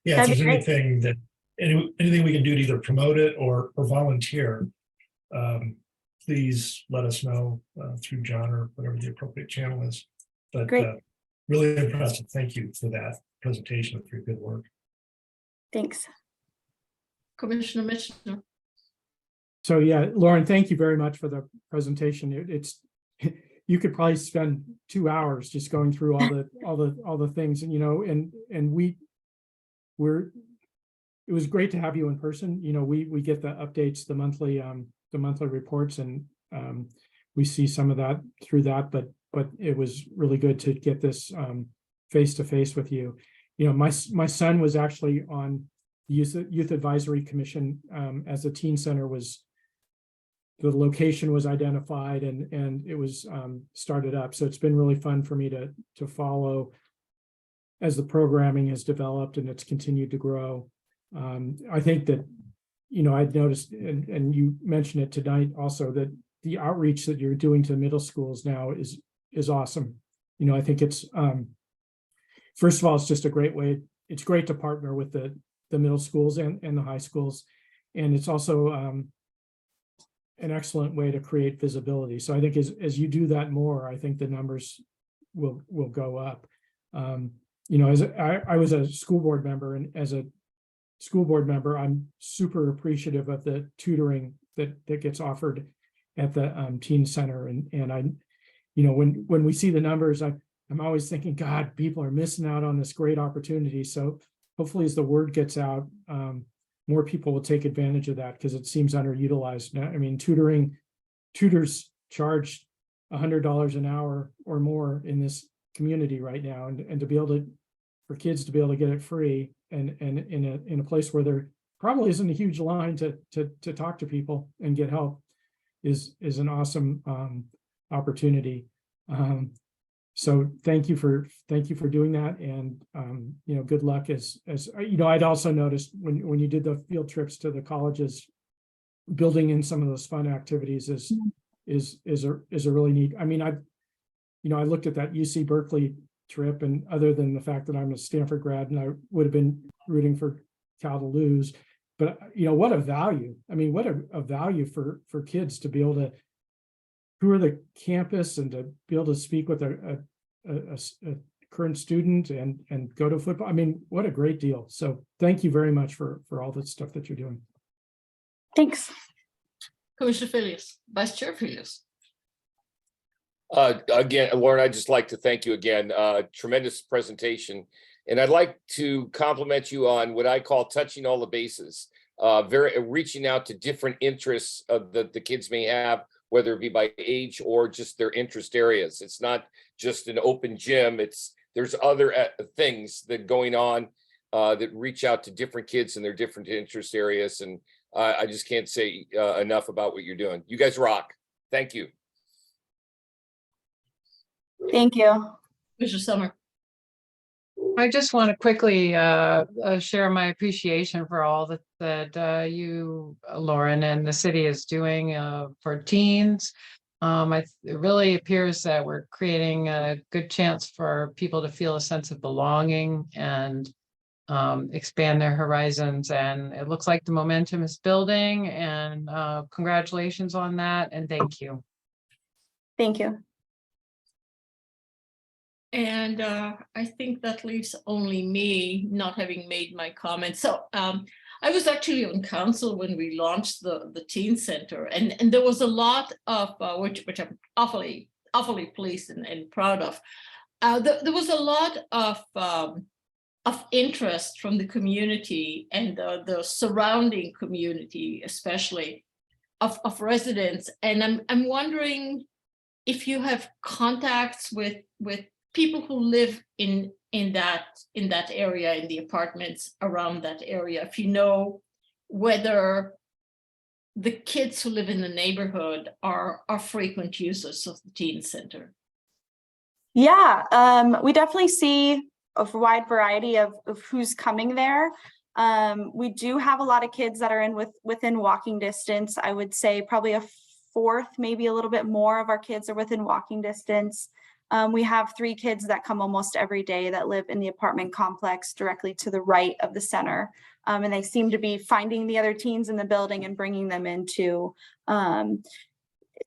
G: Yeah, if
J: That'd
G: there's
J: be great.
G: anything that, anything we can do to either promote it or volunteer, please let us know through John or whatever the appropriate channel is. But
J: Great.
G: really impressive. Thank you for that presentation, for your good work.
J: Thanks.
B: Commissioner Mitchell.
D: So yeah, Lauren, thank you very much for the presentation. It's you could probably spend 2 hours just going through all the things, and and it was great to have you in person. We get the updates, the monthly reports, and we see some of that through that, but it was really good to get this face to face with you. My son was actually on the Youth Advisory Commission as the teen center the location was identified and it was started up. So it's been really fun for me to follow as the programming has developed and it's continued to grow. I think that, I'd noticed, and you mentioned it tonight also, that the outreach that you're doing to middle schools now is awesome. I think it's, first of all, it's just a great way. It's great to partner with the middle schools and the high schools. And it's also an excellent way to create visibility. So I think as you do that more, I think the numbers will go up. As I was a school board member, and as a school board member, I'm super appreciative of the tutoring that gets offered at the teen center. And I, when we see the numbers, I'm always thinking, God, people are missing out on this great opportunity. So hopefully as the word gets out, more people will take advantage of that, because it seems underutilized now. I mean, tutors charge $100 an hour or more in this community right now, and to be able for kids to be able to get it free and in a place where there probably isn't a huge line to talk to people and get help is an awesome opportunity. So thank you for doing that, and good luck as I'd also noticed when you did the field trips to the colleges, building in some of those fun activities is a really neat. I mean, I looked at that UC Berkeley trip, and other than the fact that I'm a Stanford grad and I would have been rooting for Cal to lose, but what a value. I mean, what a value for kids to be able to tour the campus and to be able to speak with a current student and go to football. I mean, what a great deal. So thank you very much for all the stuff that you're doing.
J: Thanks.
B: Commissioner Filius, Vice Chair Filius.
C: Again, Lauren, I'd just like to thank you again. Tremendous presentation. And I'd like to compliment you on what I call touching all the bases, reaching out to different interests that the kids may have, whether it be by age or just their interest areas. It's not just an open gym. There's other things that going on that reach out to different kids and their different interest areas. And I just can't say enough about what you're doing. You guys rock. Thank you.
J: Thank you.
B: Commissioner Summer.
F: I just want to quickly share my appreciation for all that you, Lauren, and the city is doing for teens. It really appears that we're creating a good chance for people to feel a sense of belonging and expand their horizons. And it looks like the momentum is building, and congratulations on that. And thank you.
J: Thank you.
B: And I think that leaves only me not having made my comment. So I was actually on council when we launched the teen center, and there was a lot of which I'm awfully pleased and proud of. There was a lot of interest from the community and the surrounding community, especially of residents. And I'm wondering if you have contacts with people who live in that area, in the apartments around that area, if you know whether the kids who live in the neighborhood are frequent users of the teen center.
J: Yeah, we definitely see a wide variety of who's coming there. We do have a lot of kids that are within walking distance. I would say probably a fourth, maybe a little bit more of our kids are within walking distance. We have 3 kids that come almost every day that live in the apartment complex directly to the right of the center. And they seem to be finding the other teens in the building and bringing them into.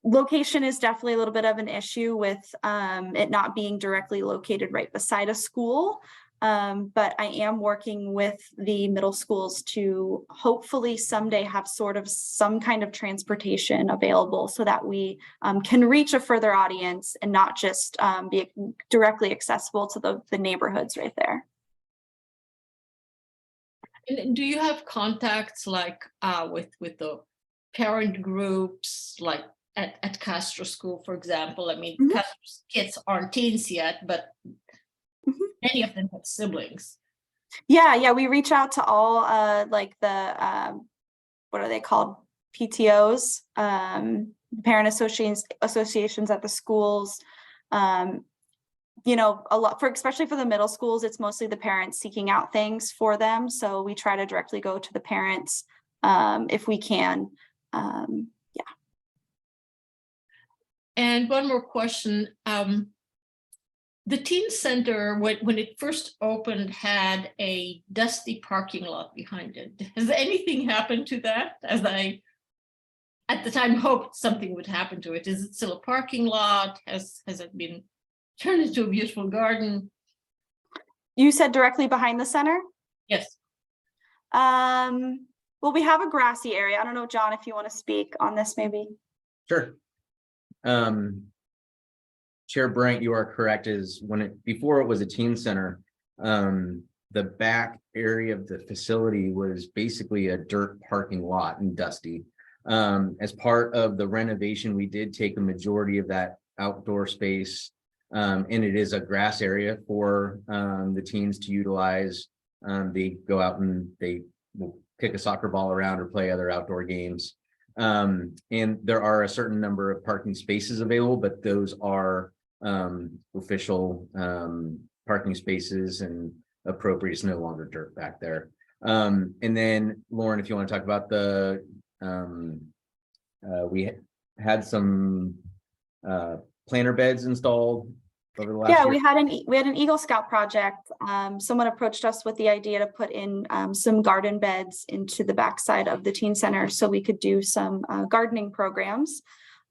J: Location is definitely a little bit of an issue with it not being directly located right beside a school. But I am working with the middle schools to hopefully someday have sort of some kind of transportation available so that we can reach a further audience and not just be directly accessible to the neighborhoods right there.
B: And do you have contacts like with the parent groups, like at Castro School, for example? I mean,
J: Mhm.
B: Castro's kids aren't teens yet, but
J: Mhm.
B: many of them have siblings.
J: Yeah, we reach out to all like the what are they called? PTOs, parent associations at the schools. You know, a lot especially for the middle schools, it's mostly the parents seeking out things for them. So we try to directly go to the parents if we can.
B: And one more question. The teen center, when it first opened, had a dusty parking lot behind it. Has anything happened to that? As I, at the time, hoped something would happen to it. Is it still a parking lot? Has it been turned into a beautiful garden?
J: You said directly behind the center?
B: Yes.
J: Well, we have a grassy area. I don't know, John, if you want to speak on this, maybe.
A: Sure. Chair Brandt, you are correct, is before it was a teen center, the back area of the facility was basically a dirt parking lot and dusty. As part of the renovation, we did take a majority of that outdoor space, and it is a grass area for the teens to utilize. They go out and they will kick a soccer ball around or play other outdoor games. And there are a certain number of parking spaces available, but those are official parking spaces and appropriate. It's no longer dirt back there. And then Lauren, if you want to talk about the we had some planter beds installed over the last
J: Yeah,
A: year.
J: we had an Eagle Scout project. Someone approached us with the idea to put in some garden beds into the backside of the teen center so we could do some gardening programs.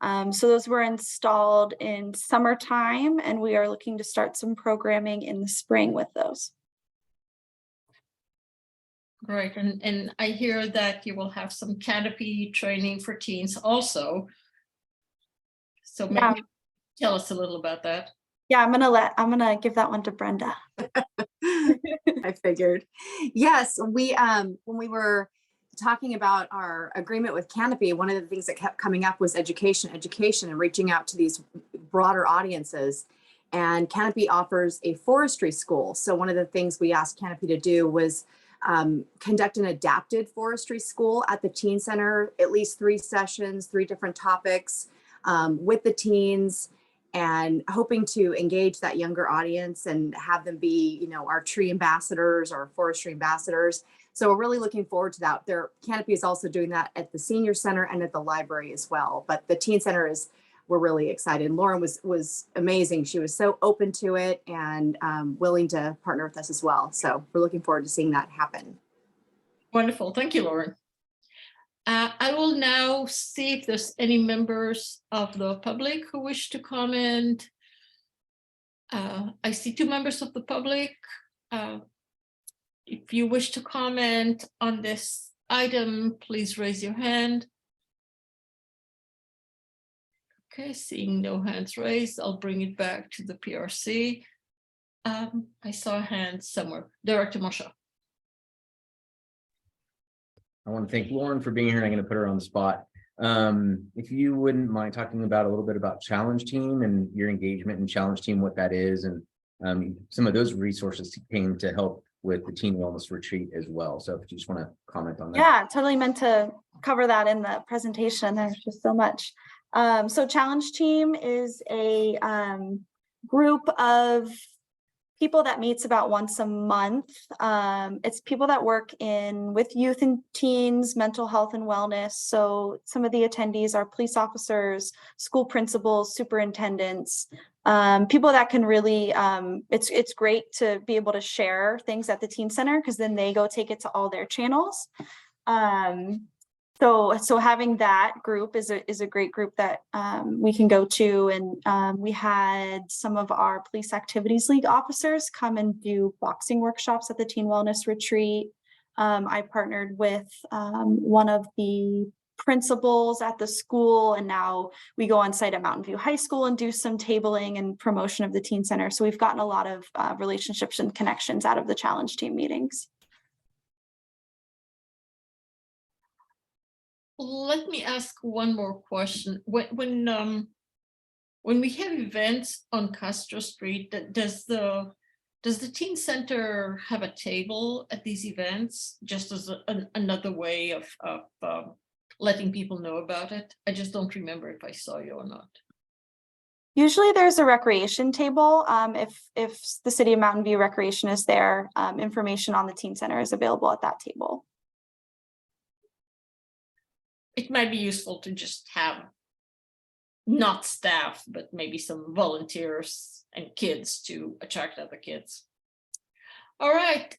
J: So those were installed in summertime, and we are looking to start some programming in the spring with those.
B: Great. And I hear that you will have some canopy training for teens also. So maybe
J: Yeah.
B: tell us a little about that.
J: Yeah, I'm gonna give that one to Brenda.
K: I figured. Yes, we when we were talking about our agreement with Canopy, one of the things that kept coming up was education, and reaching out to these broader audiences. And Canopy offers a forestry school. So one of the things we asked Canopy to do was conduct an adapted forestry school at the teen center, at least 3 sessions, 3 different topics with the teens, and hoping to engage that younger audience and have them be, you know, our tree ambassadors or forestry ambassadors. So we're really looking forward to that. Canopy is also doing that at the senior center and at the library as well. But the teen center we're really excited. Lauren was amazing. She was so open to it and willing to partner with us as well. So we're looking forward to seeing that happen.
B: Wonderful. Thank you, Lauren. I will now see if there's any members of the public who wish to comment. I see 2 members of the public. If you wish to comment on this item, please raise your hand. Okay, seeing no hands raised, I'll bring it back to the PRC. I saw a hand somewhere. Director Moshe.
A: I want to thank Lauren for being here. I'm going to put her on the spot. If you wouldn't mind talking about a little bit about Challenge Team and your engagement in Challenge Team, what that is, and some of those resources came to help with the Teen Wellness Retreat as well. So if you just want to comment on that.
J: Yeah, totally meant to cover that in the presentation. There's just so much. So Challenge Team is a group of people that meets about once a month. It's people that work with youth and teens, mental health and wellness. So some of the attendees are police officers, school principals, superintendents, people that can really, it's great to be able to share things at the teen center because then they go take it to all their channels. So having that group is a great group that we can go to, and we had some of our Police Activities League officers come and do boxing workshops at the Teen Wellness Retreat. I partnered with one of the principals at the school, and now we go on site at Mountain View High School and do some tabling and promotion of the teen center. So we've gotten a lot of relationships and connections out of the challenge team meetings.
B: Let me ask one more question. When we have events on Castro Street, does the teen center have a table at these events, just as another way of letting people know about it? I just don't remember if I saw you or not.
J: Usually there's a recreation table. If the City of Mountain View Recreation is there, information on the teen center is available at that table.
B: It might be useful to just have not staff, but maybe some volunteers and kids to attract other kids. All right.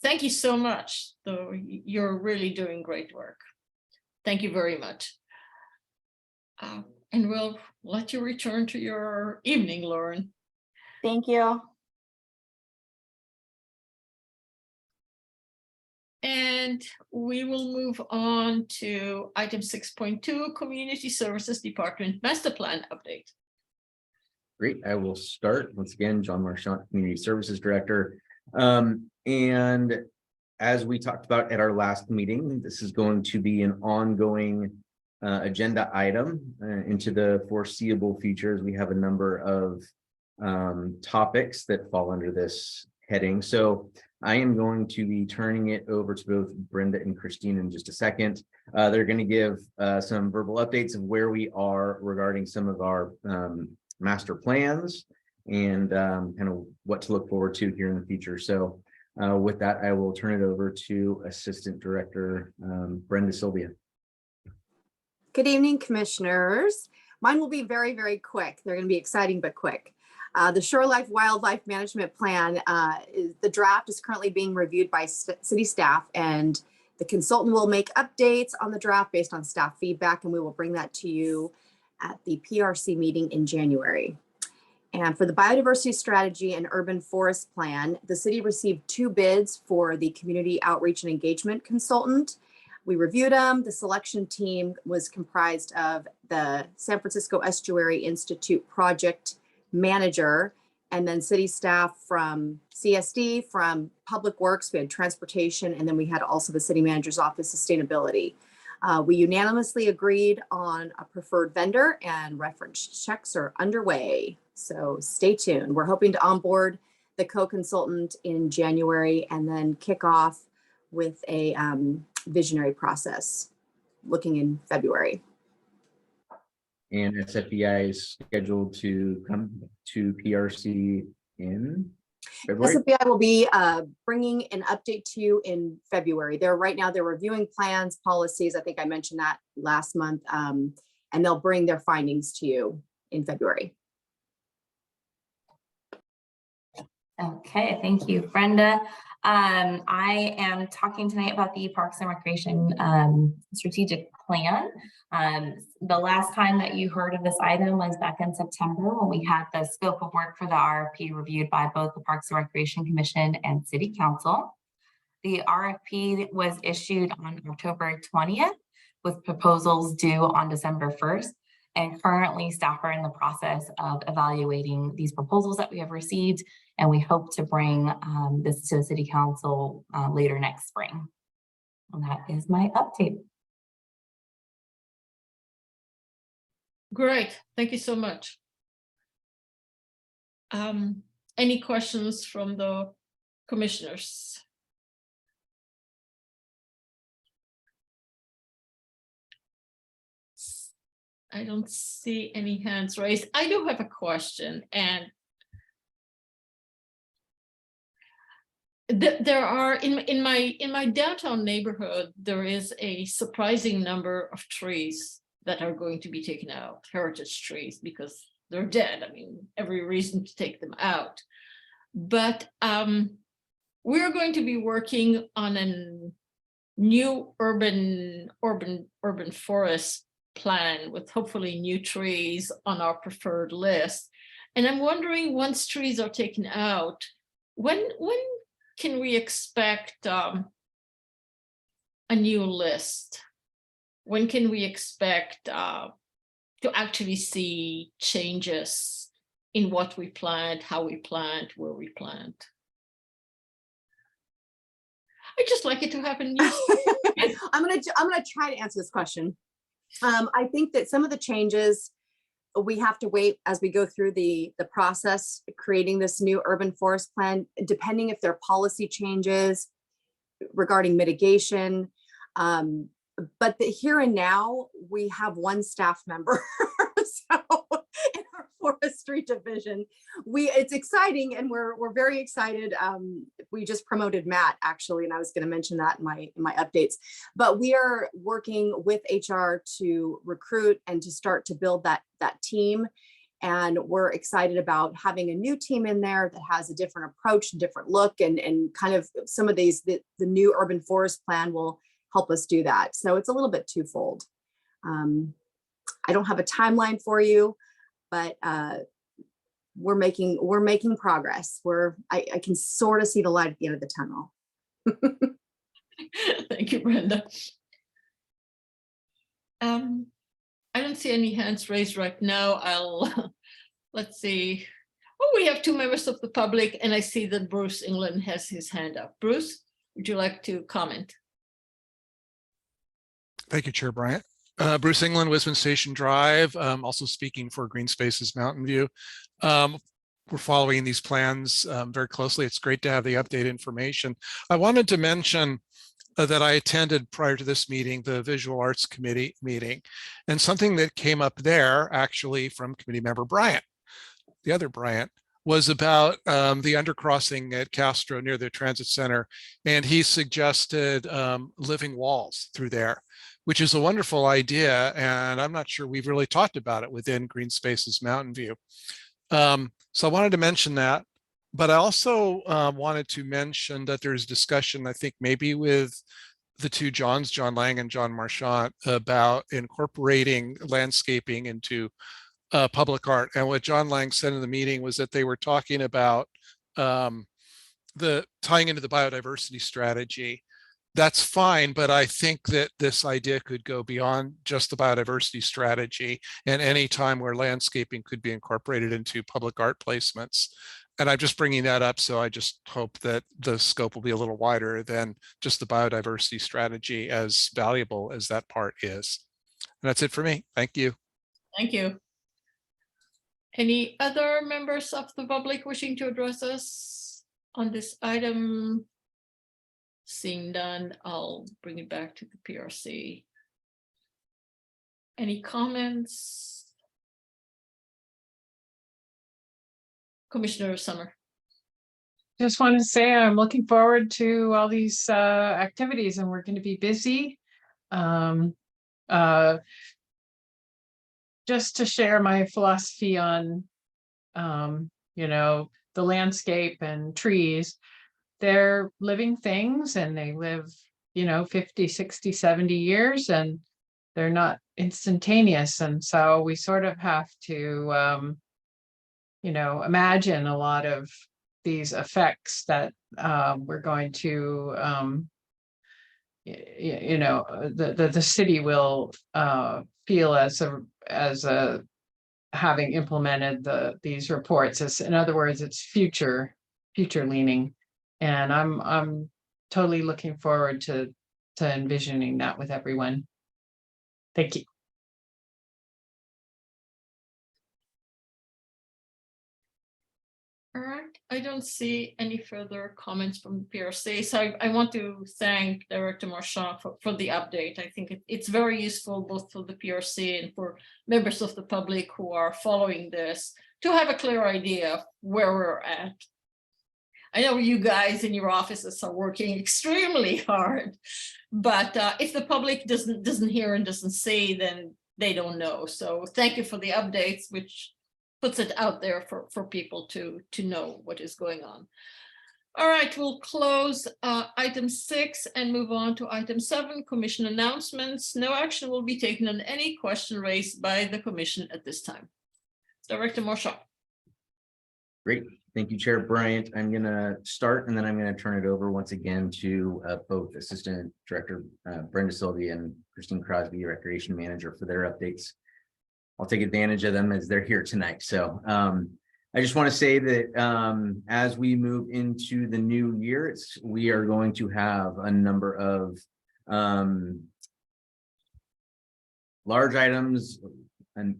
B: Thank you so much. Though you're really doing great work. Thank you very much. And we'll let you return to your evening, Lauren.
J: Thank you.
B: And we will move on to item 6.2, Community Services Department Master Plan Update.
A: Great, I will start. Once again, John Marchant, Community Services Director. And as we talked about at our last meeting, this is going to be an ongoing agenda item into the foreseeable future, as we have a number of topics that fall under this heading. So I am going to be turning it over to both Brenda and Christine in just a second. They're going to give some verbal updates of where we are regarding some of our master plans and kind of what to look forward to here in the future. So with that, I will turn it over to Assistant Director Brenda Sylvia.
K: Good evening, commissioners. Mine will be very, very quick. They're going to be exciting, but quick. The Shore Life Wildlife Management Plan, the draft is currently being reviewed by city staff, and the consultant will make updates on the draft based on staff feedback, and we will bring that to you at the PRC meeting in January. And for the biodiversity strategy and urban forest plan, the city received 2 bids for the community outreach and engagement consultant. We reviewed them. The selection team was comprised of the San Francisco Estuary Institute project manager, and then city staff from CSD, from Public Works, we had transportation, and then we had also the city manager's office sustainability. We unanimously agreed on a preferred vendor, and reference checks are underway. So stay tuned. We're hoping to onboard the co-consultant in January and then kick off with a visionary process looking in February.
A: And SFEI is scheduled to come to PRC in February.
K: SFEI will be bringing an update to you in February. Right now they're reviewing plans, policies. I think I mentioned that last month, and they'll bring their findings to you in February.
L: Okay, thank you, Brenda. I am talking tonight about the Parks and Recreation strategic plan. The last time that you heard of this item was back in September, when we had the scope of work for the RFP reviewed by both the Parks and Recreation Commission and City Council. The RFP was issued on October 20th with proposals due on December 1st. And currently staff are in the process of evaluating these proposals that we have received, and we hope to bring this to the City Council later next spring. And that is my update.
B: Great, thank you so much. Any questions from the commissioners? I don't see any hands raised. I do have a question, and There are in my downtown neighborhood, there is a surprising number of trees that are going to be taken out, heritage trees, because they're dead. I mean, every reason to take them out. But we're going to be working on a new urban forest plan with hopefully new trees on our preferred list. And I'm wondering, once trees are taken out, when can we expect a new list? When can we expect to actually see changes in what we plant, how we plant, where we plant? I just like it to happen.
K: I'm gonna try to answer this question. I think that some of the changes we have to wait as we go through the process, creating this new urban forest plan, depending if there are policy changes regarding mitigation. But the here and now, we have one staff member. So in our forestry division, it's exciting, and we're very excited. We just promoted Matt, actually, and I was going to mention that in my updates. But we are working with HR to recruit and to start to build that team. And we're excited about having a new team in there that has a different approach, different look, and kind of some of these, the new urban forest plan will help us do that. So it's a little bit twofold. I don't have a timeline for you, but we're making progress. I can sort of see the light at the end of the tunnel.
B: Thank you, Brenda. I don't see any hands raised right now. Let's see. Oh, we have 2 members of the public, and I see that Bruce England has his hand up. Bruce, would you like to comment?
M: Thank you, Chair Bryant. Bruce England, Wisman Station Drive, also speaking for Green Spaces Mountain View. We're following these plans very closely. It's great to have the updated information. I wanted to mention that I attended prior to this meeting, the Visual Arts Committee meeting, and something that came up there actually from committee member Bryant, the other Bryant, was about the undercrossing at Castro near the transit center. And he suggested living walls through there, which is a wonderful idea. And I'm not sure we've really talked about it within Green Spaces Mountain View. So I wanted to mention that. But I also wanted to mention that there's discussion, I think maybe with the 2 Johns, John Lang and John Marchant, about incorporating landscaping into public art. And what John Lang said in the meeting was that they were talking about the tying into the biodiversity strategy. That's fine, but I think that this idea could go beyond just the biodiversity strategy, and any time where landscaping could be incorporated into public art placements. And I'm just bringing that up, so I just hope that the scope will be a little wider than just the biodiversity strategy, as valuable as that part is. And that's it for me. Thank you.
B: Thank you. Any other members of the public wishing to address us on this item? Seeing none, I'll bring it back to the PRC. Any comments? Commissioner Summer.
F: Just want to say I'm looking forward to all these activities, and we're going to be busy. Just to share my philosophy on, the landscape and trees. They're living things, and they live, 50, 60, 70 years, and they're not instantaneous. And so we sort of have to, imagine a lot of these effects that we're going to, the city will feel as having implemented these reports. In other words, it's future leaning. And I'm totally looking forward to envisioning that with everyone. Thank you.
B: All right, I don't see any further comments from the PRC. So I want to thank Director Marchant for the update. I think it's very useful both for the PRC and for members of the public who are following this to have a clear idea of where we're at. I know you guys in your offices are working extremely hard, but if the public doesn't hear and doesn't see, then they don't know. So thank you for the updates, which puts it out there for people to know what is going on. All right, we'll close item 6 and move on to item 7, commission announcements. No action will be taken on any question raised by the commission at this time. Director Marshall.
A: Great. Thank you, Chair Bryant. I'm going to start and then I'm going to turn it over once again to both Assistant Director Brenda Sylvia and Christine Crosby, Recreation Manager, for their updates. I'll take advantage of them as they're here tonight. So I just want to say that as we move into the new year, we are going to have a number of large items and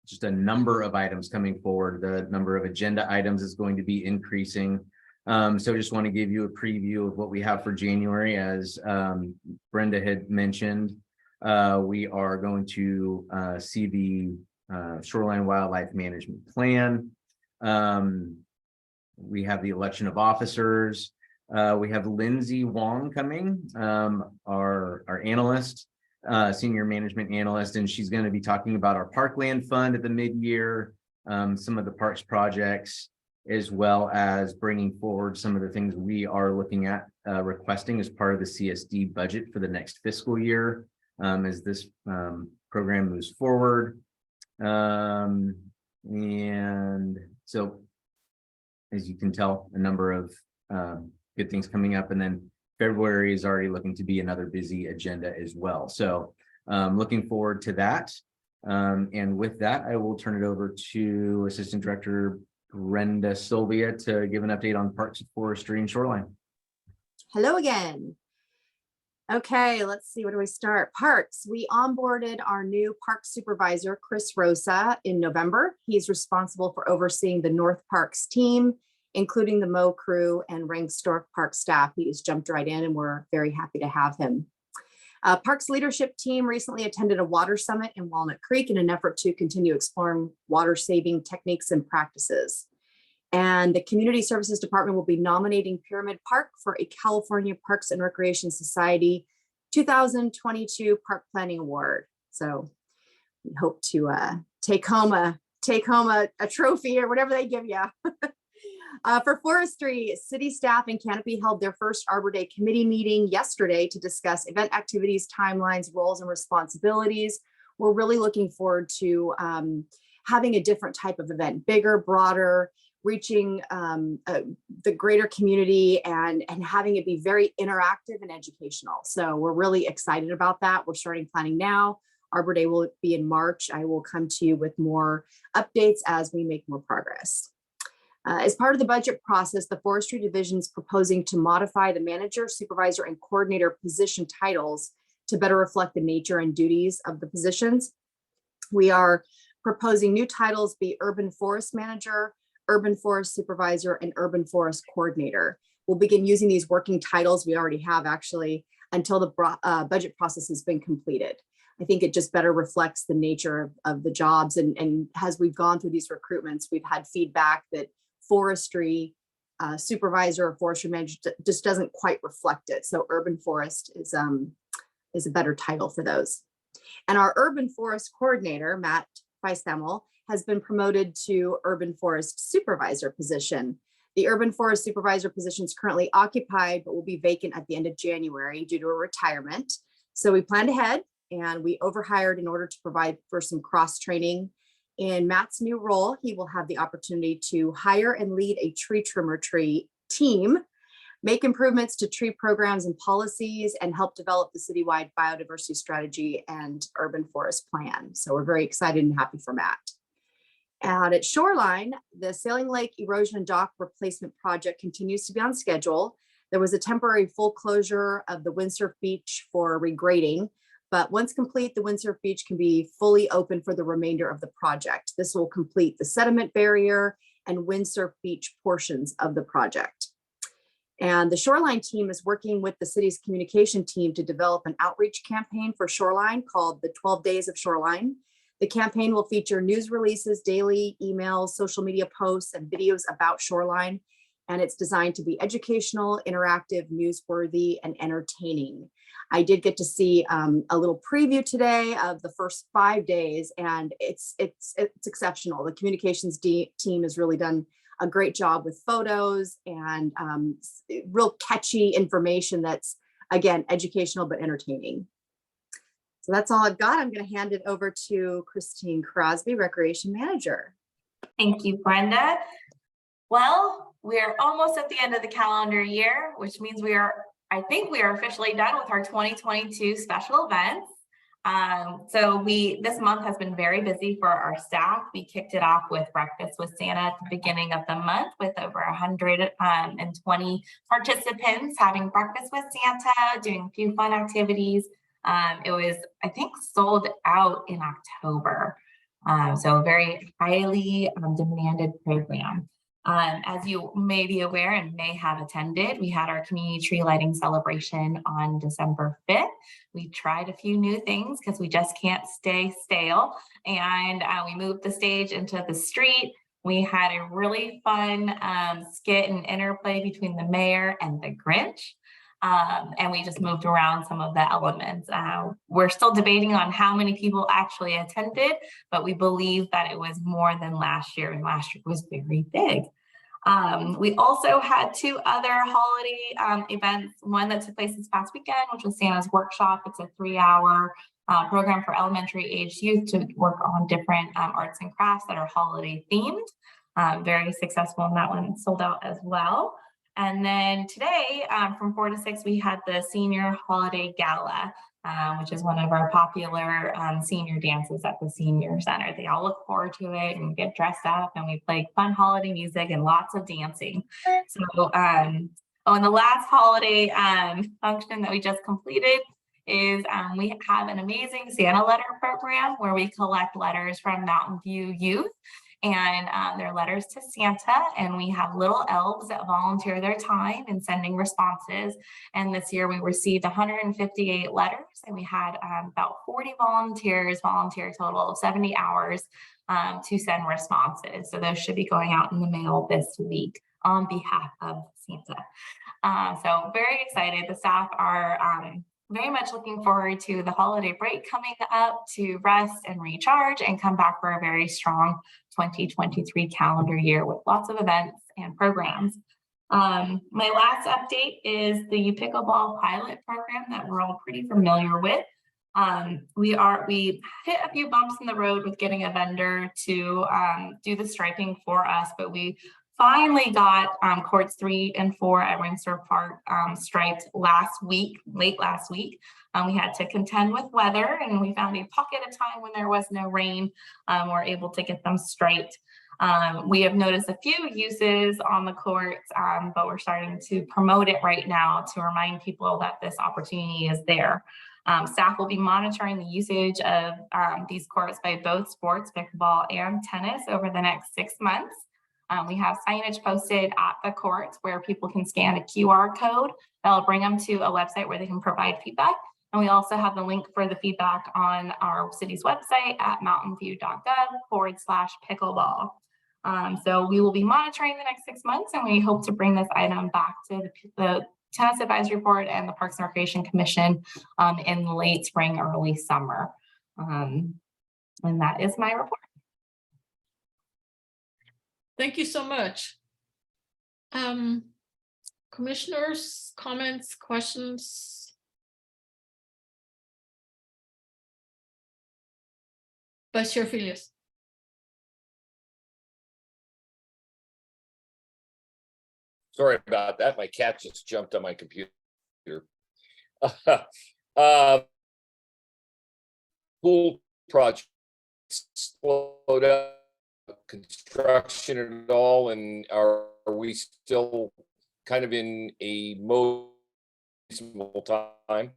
A: just a number of items coming forward. The number of agenda items is going to be increasing. So just want to give you a preview of what we have for January. As Brenda had mentioned, we are going to see the Shoreline Wildlife Management Plan. We have the election of officers. We have Lindsay Wong coming, our analyst, senior management analyst, and she's going to be talking about our parkland fund at the mid-year, some of the parks projects, as well as bringing forward some of the things we are looking at requesting as part of the CSD budget for the next fiscal year as this program moves forward. And so, as you can tell, a number of good things coming up, and then February is already looking to be another busy agenda as well. So looking forward to that. And with that, I will turn it over to Assistant Director Brenda Sylvia to give an update on Parks, Forestry, and Shoreline.
K: Hello again. Okay, let's see, where do we start? Parks, we onboarded our new park supervisor, Chris Rosa, in November. He's responsible for overseeing the North Parks team, including the Mow crew and Rank Stork Park staff. He just jumped right in and we're very happy to have him. Parks leadership team recently attended a water summit in Walnut Creek in an effort to continue exploring water saving techniques and practices. And the Community Services Department will be nominating Pyramid Park for a California Parks and Recreation Society 2022 Park Planning Award. So we hope to take home a trophy or whatever they give you. For Forestry, city staff and Canopy held their first Arbor Day committee meeting yesterday to discuss event activities, timelines, roles, and responsibilities. We're really looking forward to having a different type of event, bigger, broader, reaching the greater community and having it be very interactive and educational. So we're really excited about that. We're starting planning now. Arbor Day will be in March. I will come to you with more updates as we make more progress. As part of the budget process, the Forestry Division is proposing to modify the manager, supervisor, and coordinator position titles to better reflect the nature and duties of the positions. We are proposing new titles be Urban Forest Manager, Urban Forest Supervisor, and Urban Forest Coordinator. We'll begin using these working titles, we already have actually, until the budget process has been completed. I think it just better reflects the nature of the jobs. And as we've gone through these recruitments, we've had feedback that Forestry Supervisor or Forestry Manager just doesn't quite reflect it. So Urban Forest is a better title for those. And our Urban Forest Coordinator, Matt Feistamel, has been promoted to Urban Forest Supervisor position. The Urban Forest Supervisor position is currently occupied, but will be vacant at the end of January due to a retirement. So we planned ahead and we overhired in order to provide for some cross training. In Matt's new role, he will have the opportunity to hire and lead a tree trimmer team, make improvements to tree programs and policies, and help develop the citywide biodiversity strategy and urban forest plan. So we're very excited and happy for Matt. And at Shoreline, the Sailing Lake Erosion and Dock Replacement Project continues to be on schedule. There was a temporary full closure of the Windsurf Beach for regrading, but once complete, the Windsurf Beach can be fully open for the remainder of the project. This will complete the sediment barrier and Windsurf Beach portions of the project. And the Shoreline team is working with the city's communication team to develop an outreach campaign for Shoreline called the 12 Days of Shoreline. The campaign will feature news releases, daily emails, social media posts, and videos about Shoreline. and it's designed to be educational, interactive, newsworthy, and entertaining. I did get to see a little preview today of the first 5 days, and it's exceptional. The communications team has really done a great job with photos and real catchy information that's, again, educational but entertaining. So that's all I've got. I'm going to hand it over to Christine Crosby, Recreation Manager.
L: Thank you, Brenda. Well, we're almost at the end of the calendar year, which means I think we are officially done with our 2022 special events. So this month has been very busy for our staff. We kicked it off with Breakfast with Santa at the beginning of the month with over 120 participants having breakfast with Santa, doing a few fun activities. It was, I think, sold out in October. So a very highly demanded program. As you may be aware and may have attended, we had our community tree lighting celebration on December 5th. We tried a few new things because we just can't stay stale. And we moved the stage into the street. We had a really fun skit and interplay between the mayor and the Grinch. And we just moved around some of the elements. We're still debating on how many people actually attended, but we believe that it was more than last year, and last year was very big. We also had 2 other holiday events, one that took place this past weekend, which was Santa's Workshop. It's a 3-hour program for elementary age youth to work on different arts and crafts that are holiday themed. Very successful in that one, sold out as well. And then today, from 4 to 6, we had the Senior Holiday Gala, which is one of our popular senior dances at the Senior Center. They all look forward to it and get dressed up, and we play fun holiday music and lots of dancing. So, and the last holiday function that we just completed is we have an amazing Santa letter program where we collect letters from Mountain View youth. And they're letters to Santa, and we have little elves that volunteer their time in sending responses. And this year we received 158 letters, and we had about 40 volunteers volunteer, a total of 70 hours to send responses. So those should be going out in the mail this week on behalf of Santa. So very excited. The staff are very much looking forward to the holiday break coming up to rest and recharge and come back for a very strong 2023 calendar year with lots of events and programs. My last update is the pickleball pilot program that we're all pretty familiar with. We hit a few bumps in the road with getting a vendor to do the striping for us, but we finally got courts 3 and 4 at Ringster Park striped late last week. We had to contend with weather, and we found a pocket of time when there was no rain. We're able to get them striped. We have noticed a few uses on the courts, but we're starting to promote it right now to remind people that this opportunity is there. Staff will be monitoring the usage of these courts by both sports, pickleball and tennis over the next 6 months. We have signage posted at the courts where people can scan a QR code that'll bring them to a website where they can provide feedback. And we also have the link for the feedback on our city's website at mountainview.gov/pickleball. So we will be monitoring the next 6 months, and we hope to bring this item back to the Tennis Advisory Board and the Parks and Recreation Commission in late spring, early summer. And that is my report.
B: Thank you so much. Commissioners, comments, questions? Vice Chair Filius.
C: Sorry about that. My cat just jumped on my computer. Pool project slowed up construction at all, and are we still kind of in a mode reasonable time?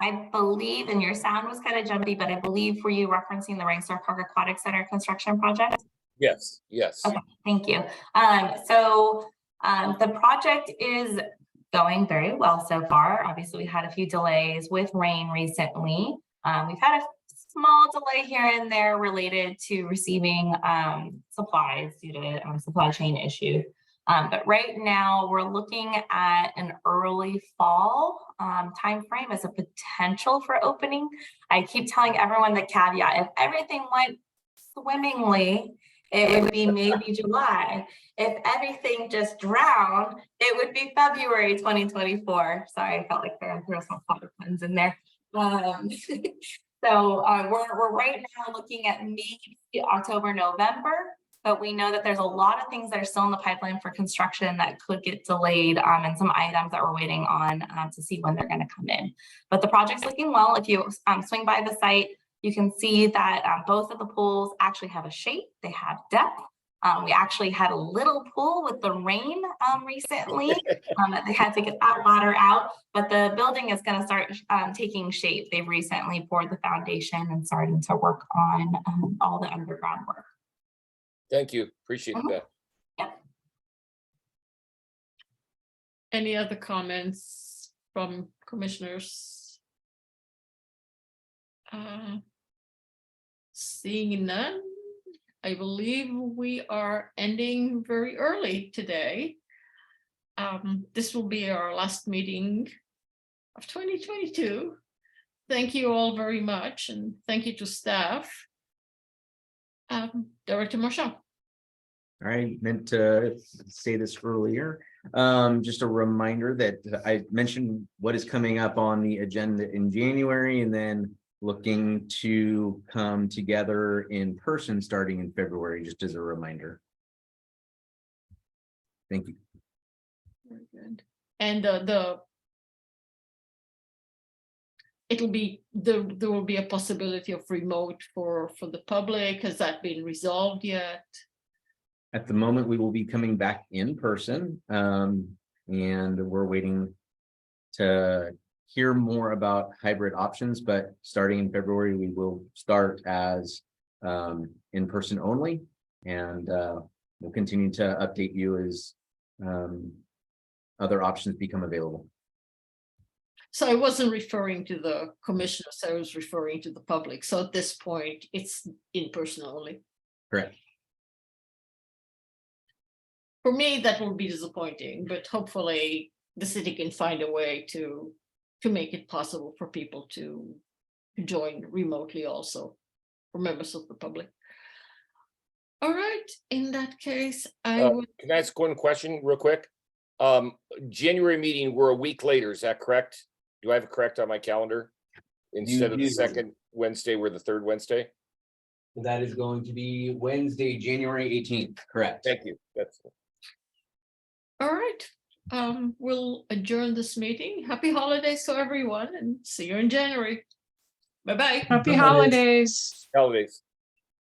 L: I believe, and your sound was kind of jumpy, but I believe, were you referencing the Ringster Park Aquatic Center construction project?
C: Yes, yes.
L: Okay, thank you. The project is going very well so far. Obviously, we had a few delays with rain recently. We've had a small delay here and there related to receiving supplies due to supply chain issues. But right now we're looking at an early fall timeframe as a potential for opening. I keep telling everyone the caveat, if everything went swimmingly, it would be maybe July. If everything just drowned, it would be February 2024. Sorry, I felt like there were some clever puns in there. So we're right now looking at maybe October, November, but we know that there's a lot of things that are still in the pipeline for construction that could get delayed, and some items that we're waiting on to see when they're going to come in. But the project's looking well. If you swing by the site, you can see that both of the pools actually have a shape. They have depth. We actually had a little pool with the rain recently. They had to get that water out, but the building is going to start taking shape. They've recently poured the foundation and starting to work on all the underground work.
C: Thank you. Appreciate that.
L: Yeah.
B: Any other comments from commissioners? Seeing none, I believe we are ending very early today. This will be our last meeting of 2022. Thank you all very much, and thank you to staff. Director Marchand.
A: I meant to say this earlier. Just a reminder that I mentioned what is coming up on the agenda in January, and then looking to come together in person starting in February, just as a reminder. Thank you.
B: Very good. And there will be a possibility of remote for the public. Has that been resolved yet?
A: At the moment, we will be coming back in person, and we're waiting to hear more about hybrid options, but starting in February, we will start as in person only, and we'll continue to update you as other options become available.
B: So I wasn't referring to the commissioners, I was referring to the public. So at this point, it's in person only.
A: Correct.
B: For me, that will be disappointing, but hopefully the city can find a way to make it possible for people to join remotely also, for members of the public. All right, in that case, I would.
C: Can I ask one question real quick? January meeting, we're a week later, is that correct? Do I have it correct on my calendar? Instead of the second Wednesday, we're the third Wednesday?
A: That is going to be Wednesday, January 18th, correct?
C: Thank you. That's.
B: All right, we'll adjourn this meeting. Happy holidays to everyone and see you in January. Bye-bye.
F: Happy holidays.
C: Holidays.